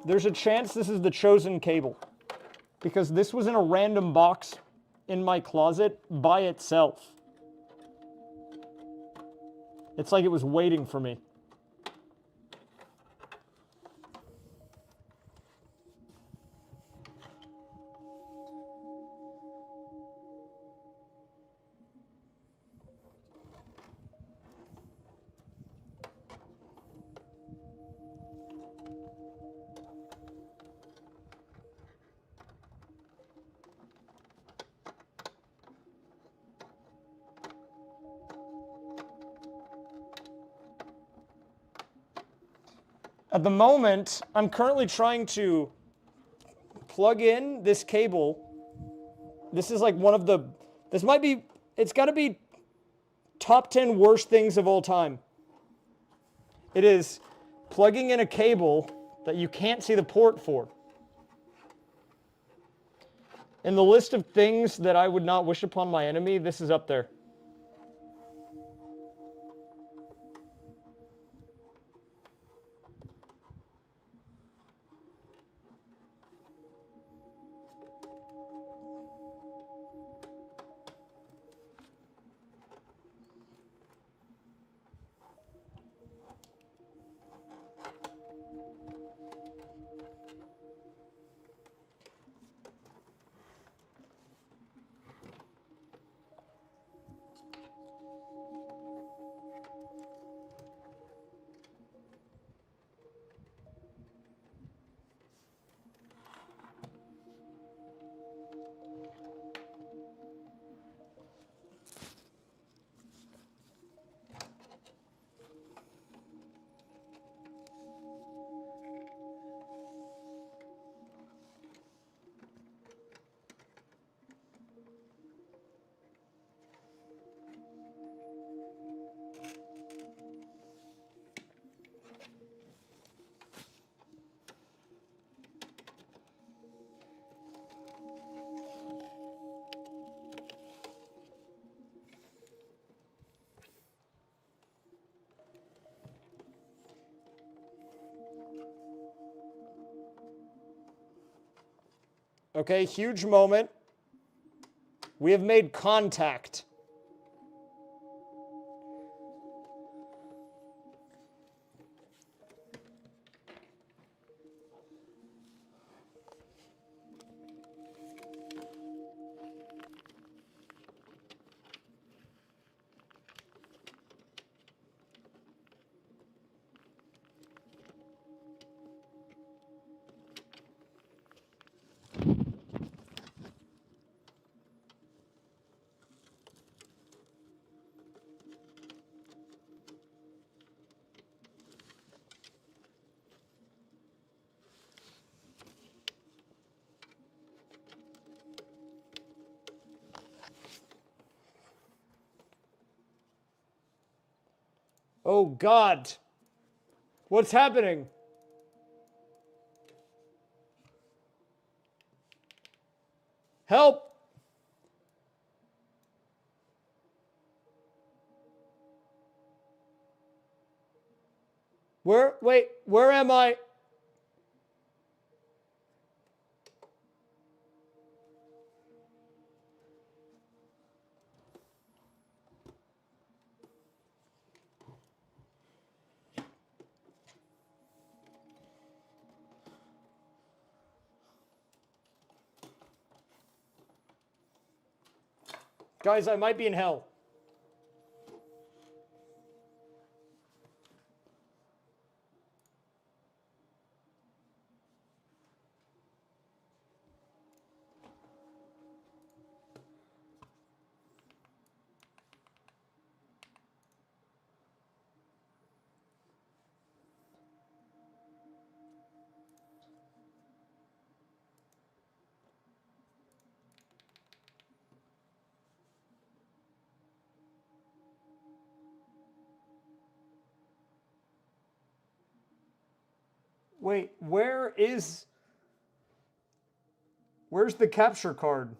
Speaker 2: there's a chance this is the chosen cable because this was in a random box in my closet by itself. It's like it was waiting for me. At the moment, I'm currently trying to plug in this cable. This is like one of the, this might be, it's got to be top 10 worst things of all time. It is plugging in a cable that you can't see the port for. In the list of things that I would not wish upon my enemy, this is up there. Okay, huge moment. We have made contact. Oh God, what's happening? Help! Where am I? Guys, I might be in hell. Wait, where's the capture card?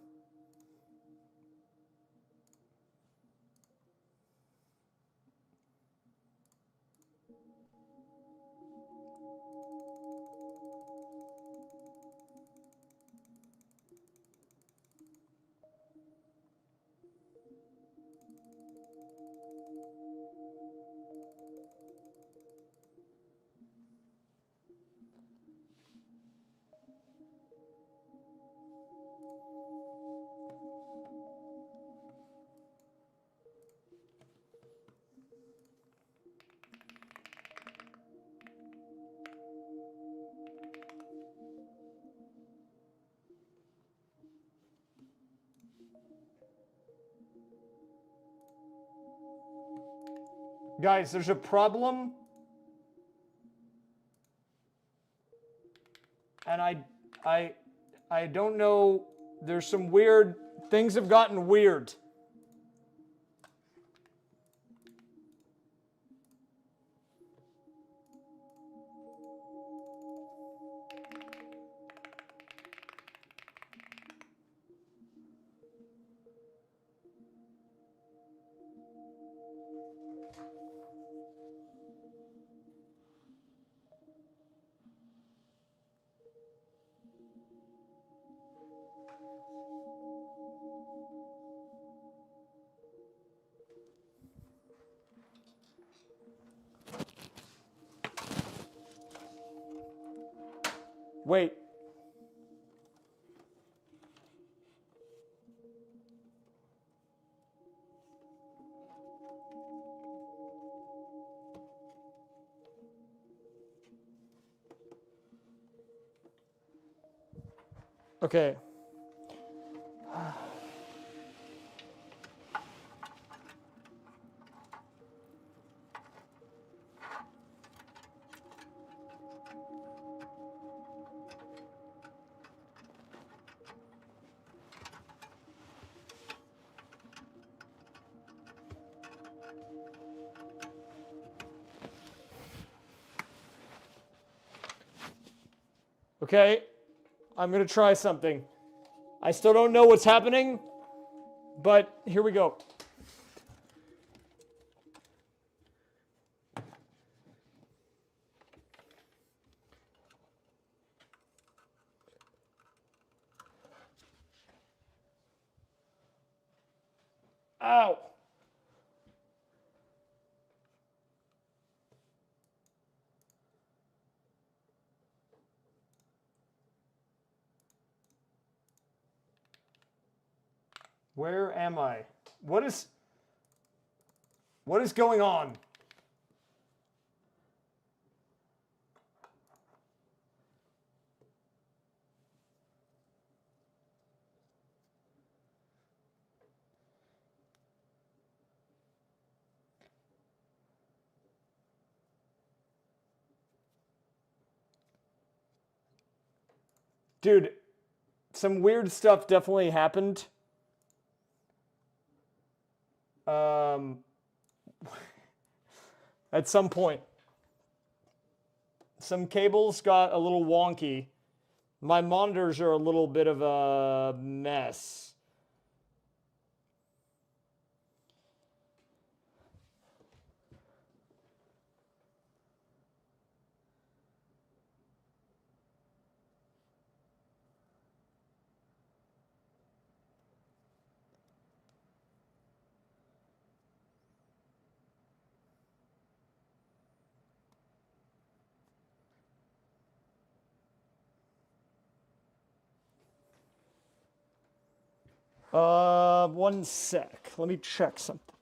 Speaker 2: Guys, there's a problem. And I don't know. There's some weird things have gotten weird. Wait. Okay. Okay, I'm gonna try something. I still don't know what's happening, but here we go. Ow. Where am I? What is going on? Dude, some weird stuff definitely happened. At some point. Some cables got a little wonky. My monitors are a little bit of a mess. One sec. Let me check something.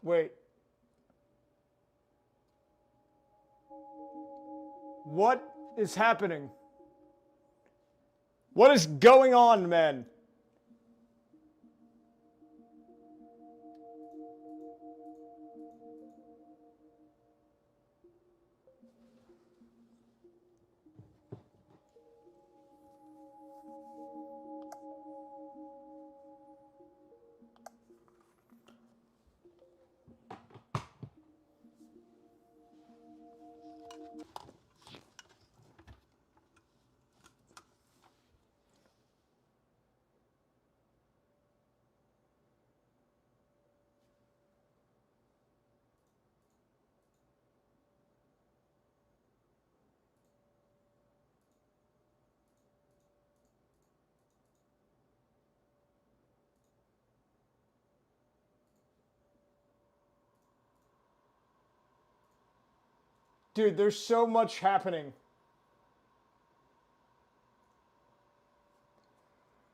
Speaker 2: Wait. What is happening? What is going on, man? Dude, there's so much happening.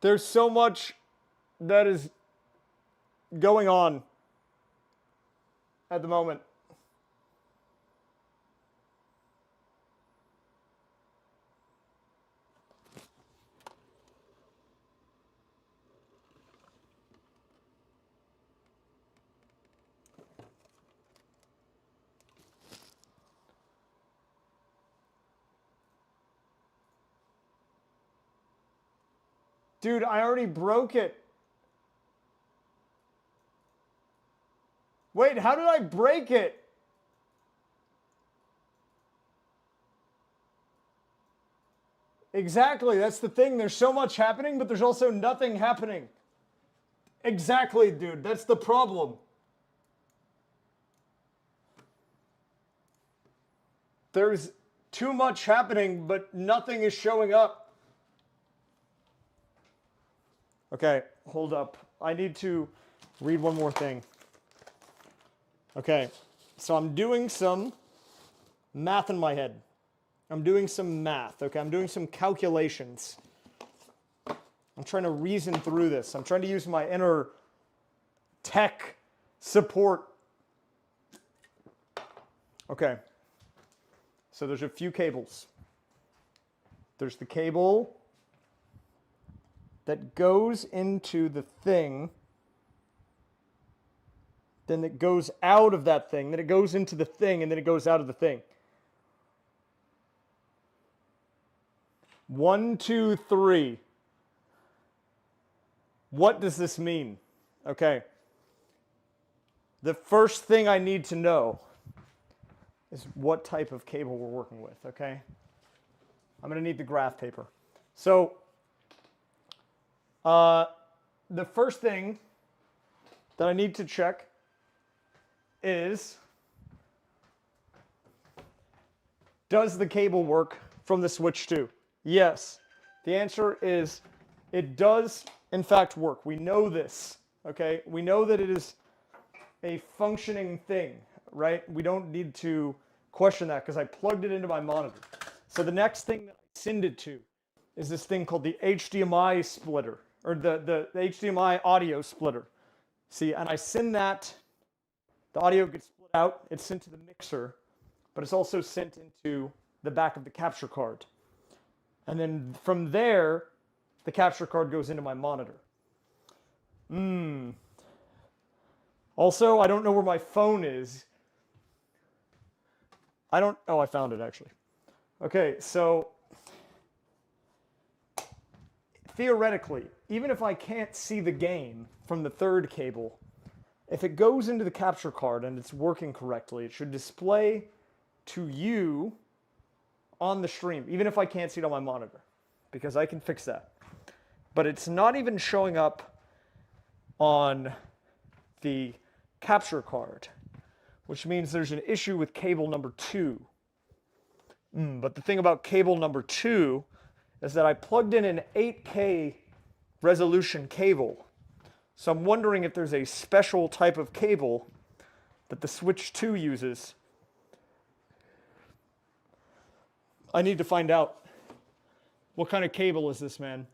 Speaker 2: There's so much that is going on at the moment. Dude, I already broke it. Wait, how did I break it? Exactly, that's the thing. There's so much happening, but there's also nothing happening. Exactly, dude. That's the problem. There's too much happening, but nothing is showing up. Okay, hold up. I need to read one more thing. Okay, so I'm doing some math in my head. I'm doing some math, okay? I'm doing some calculations. I'm trying to reason through this. I'm trying to use my inner tech support. Okay, so there's a few cables. There's the cable that goes into the thing, then it goes out of that thing, then it goes into the thing, and then it goes out of the thing. 1, 2, 3. What does this mean? Okay. The first thing I need to know is what type of cable we're working with, okay? I'm going to need the graph paper. So, the first thing that I need to check is, does the cable work from the switch 2? Yes. The answer is it does in fact work. We know this, okay? We know that it is a functioning thing, right? We don't need to question that because I plugged it into my monitor. So the next thing that I send it to is this thing called the HDMI splitter, or the HDMI audio splitter. See, and I send that, the audio gets split out, it's sent to the mixer, but it's also sent into the back of the capture card. And then from there, the capture card goes into my monitor. Also, I don't know where my phone is. Oh, I found it actually. Okay, so theoretically, even if I can't see the game from the third cable, if it goes into the capture card and it's working correctly, it should display to you on the stream, even if I can't see it on my monitor, because I can fix that. But it's not even showing up on the capture card, which means there's an issue with cable number 2. But the thing about cable number 2 is that I plugged in an 8K resolution cable. So I'm wondering if there's a special type of cable that the Switch 2 uses. I need to find out. What kind of cable is this, man?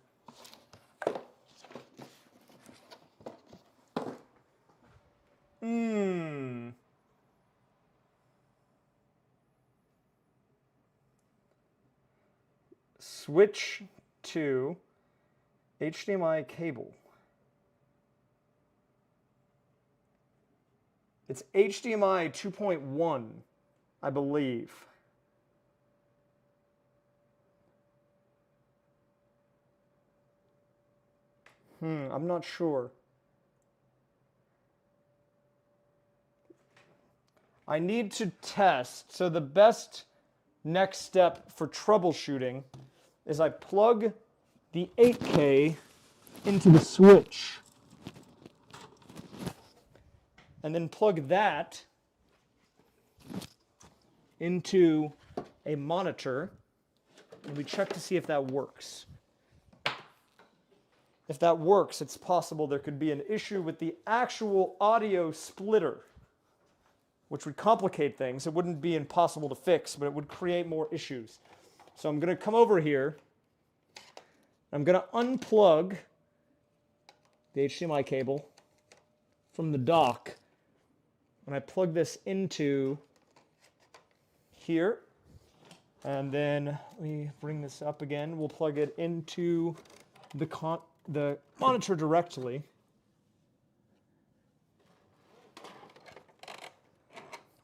Speaker 2: Switch to HDMI cable. It's HDMI 2.1, I believe. I'm not sure. I need to test. So the best next step for troubleshooting is I plug the 8K into the switch and then plug that into a monitor, and we check to see if that works. If that works, it's possible there could be an issue with the actual audio splitter. which would complicate things. It wouldn't be impossible to fix, but it would create more issues. So I'm going to come over here. I'm going to unplug the HDMI cable from the dock, and I plug this into here. And then let me bring this up again. We'll plug it into the monitor directly.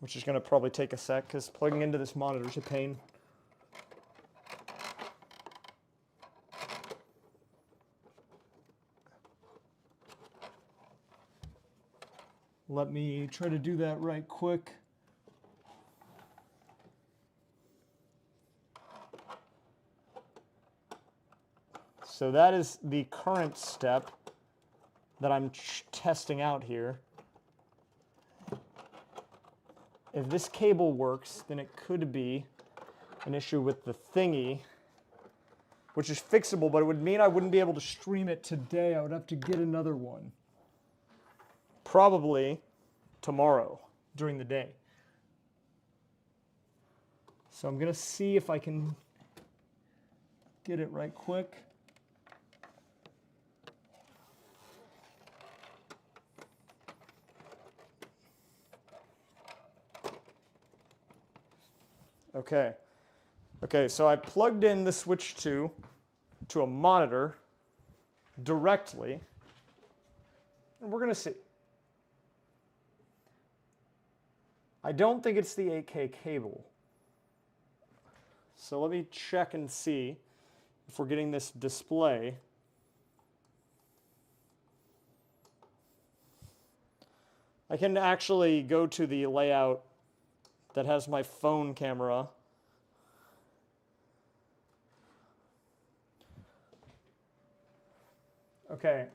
Speaker 2: Which is going to probably take a sec, because plugging into this monitor is a pain. Let me try to do that right quick. So that is the current step that I'm testing out here. If this cable works, then it could be an issue with the thingy, which is fixable, but it would mean I wouldn't be able to stream it today. I would have to get another one. Probably tomorrow during the day. So I'm going to see if I can get it right quick. Okay, so I plugged in the Switch 2 to a monitor directly, and we're going to see. I don't think it's the 8K cable. So let me check and see if we're getting this display. I can actually go to the layout that has my phone camera. Okay.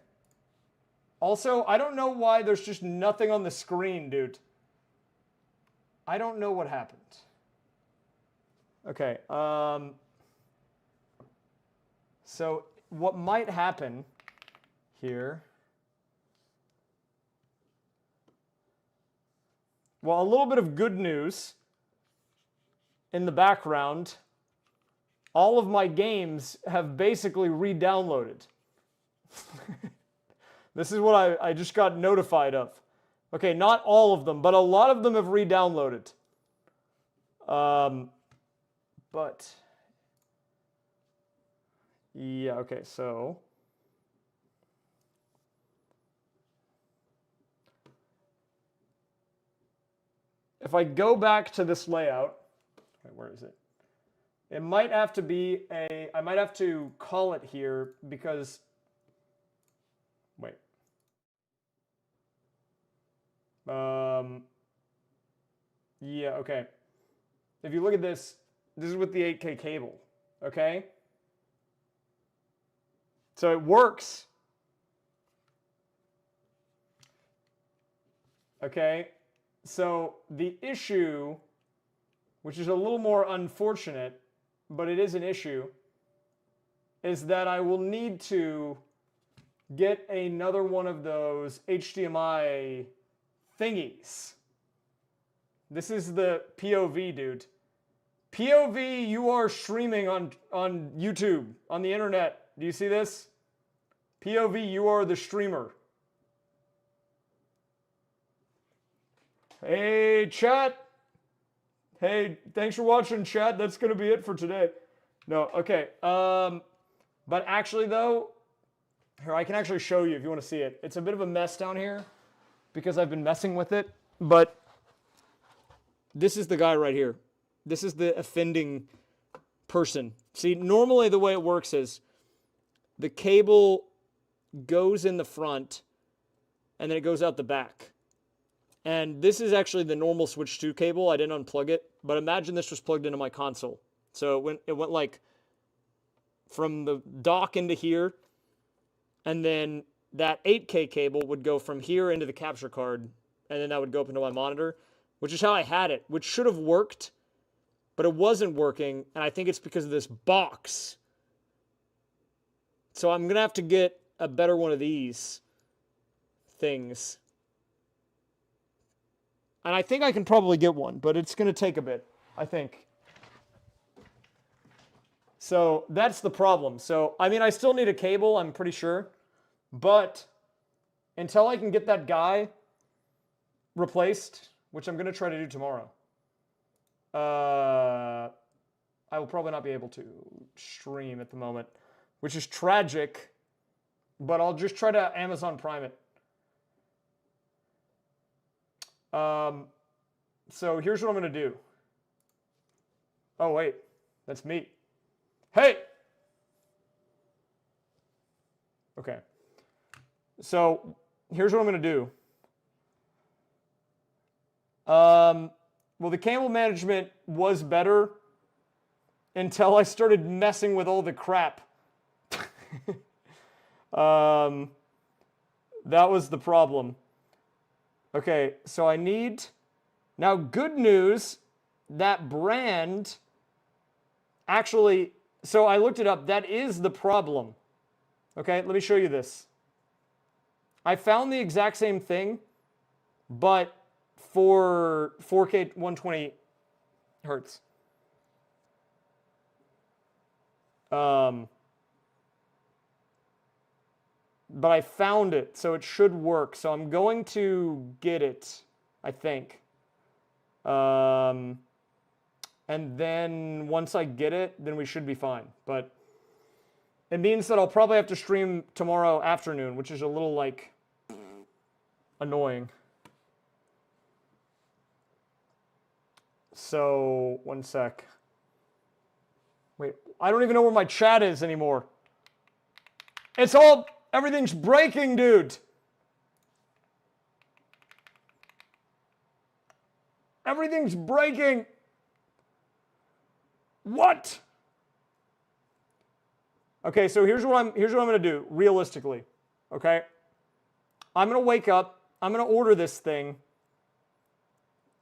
Speaker 2: Also, I don't know why there's just nothing on the screen, dude. I don't know what happened. Okay. So what might happen here... Well, a little bit of good news in the background. All of my games have basically re-downloaded. This is what I just got notified of. Okay, not all of them, but a lot of them have re-downloaded. But... Yeah, okay, so... If I go back to this layout, wait, where is it? It might have to be I might have to call it here because, wait. Yeah, okay. If you look at this, this is with the 8K cable, okay? So it works. Okay? So the issue, which is a little more unfortunate, but it is an issue, is that I will need to get another one of those HDMI thingies. This is the POV, dude. POV, you are streaming on YouTube, on the internet. Do you see this? POV, you are the streamer. Hey, chat. Hey, thanks for watching, chat. That's going to be it for today. No, okay. But actually, though, here, I can actually show you if you want to see it. It's a bit of a mess down here because I've been messing with it. But this is the guy right here. This is the offending person. See, normally the way it works is the cable goes in the front and then it goes out the back. And this is actually the normal Switch 2 cable. I didn't unplug it, but imagine this was plugged into my console. So it went like from the dock into here, and then that 8K cable would go from here into the capture card, and then that would go up into my monitor, which is how I had it, which should have worked, but it wasn't working, and I think it's because of this box. So I'm going to have to get a better one of these things. And I think I can probably get one, but it's going to take a bit, I think. So that's the problem. So, I mean, I still need a cable, I'm pretty sure. But until I can get that guy replaced, which I'm going to try to do tomorrow, I will probably not be able to stream at the moment, which is tragic, but I'll just try to Amazon Prime it. So here's what I'm going to do. Oh, wait. That's me. Hey! Okay. So here's what I'm going to do. Well, the cable management was better until I started messing with all the crap. That was the problem. Okay, so I need... Now, good news, that brand actually... So I looked it up. That is the problem. Okay, let me show you this. I found the exact same thing, but for 4K 120 hertz. But I found it, so it should work. So I'm going to get it, I think. And then once I get it, then we should be fine. But it means that I'll probably have to stream tomorrow afternoon, which is a little, like, annoying. So, one sec. Wait, I don't even know where my chat is anymore. It's all... Everything's breaking, dude. Everything's breaking. What? Okay, so here's what I'm going to do realistically. Okay? I'm going to wake up, I'm going to order this thing.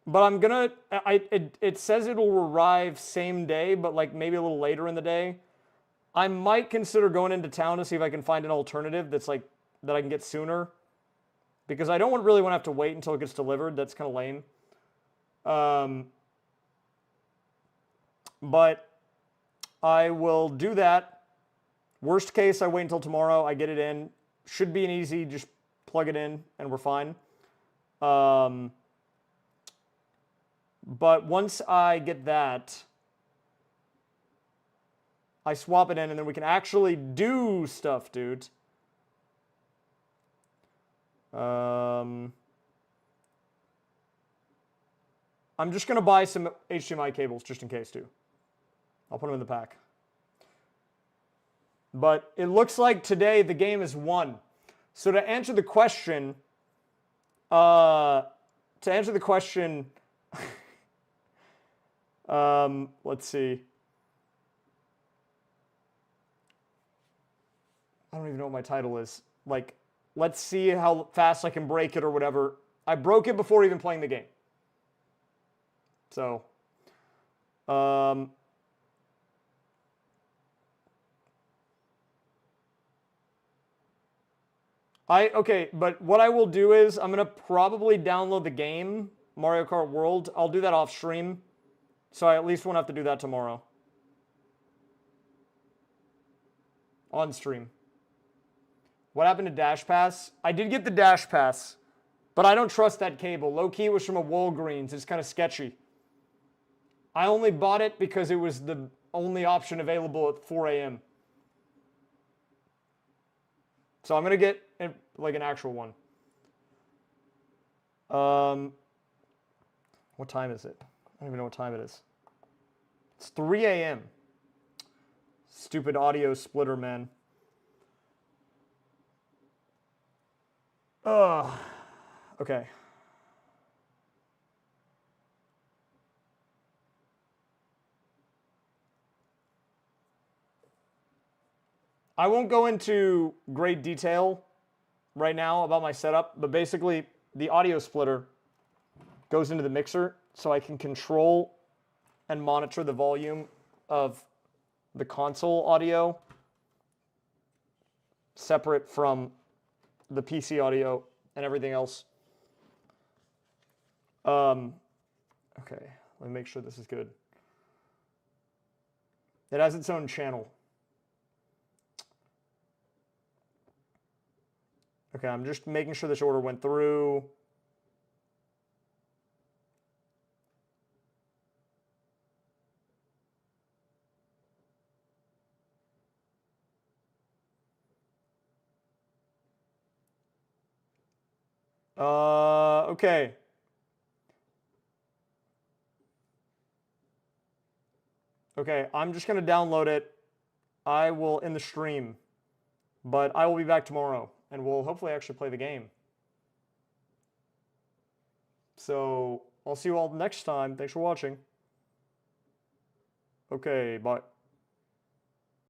Speaker 2: But I'm going to it says it'll arrive same day, but like maybe a little later in the day. I might consider going into town to see if I can find an alternative that's like that I can get sooner, because I don't really want to have to wait until it gets delivered. That's kind of lame. But I will do that. Worst case, I wait until tomorrow. I get it in. Should be an easy. Just plug it in, and we're fine. But once I get that, I swap it in, and then we can actually do stuff, dude. I'm just going to buy some HDMI cables just in case, too. I'll put them in the pack. But it looks like today the game is won. So to answer the question, let's see. I don't even know what my title is. Like, let's see how fast I can break it or whatever. I broke it before even playing the game. So, okay, but what I will do is I'm going to probably download the game, Mario Kart World. I'll do that off stream, so I at least won't have to do that tomorrow. On stream. What happened to Dash Pass? I did get the Dash Pass, but I don't trust that cable. Low-key, it was from a Walgreens. It's kind of sketchy. I only bought it because it was the only option available at 4 a.m. So I'm going to get like an actual one. What time is it? I don't even know what time it is. It's 3 a.m. Stupid audio splitter, man. Okay. I won't go into great detail right now about my setup, but basically the audio splitter goes into the mixer so I can control and monitor the volume of the console audio separate from the PC audio and everything else. Okay, let me make sure this is good. It has its own channel. Okay, I'm just making sure this order went through. Okay. Okay, I'm just going to download it. I will end the stream, but I will be back tomorrow, and we'll hopefully actually play the game. So, I'll see you all next time. Thanks for watching. Okay, bye.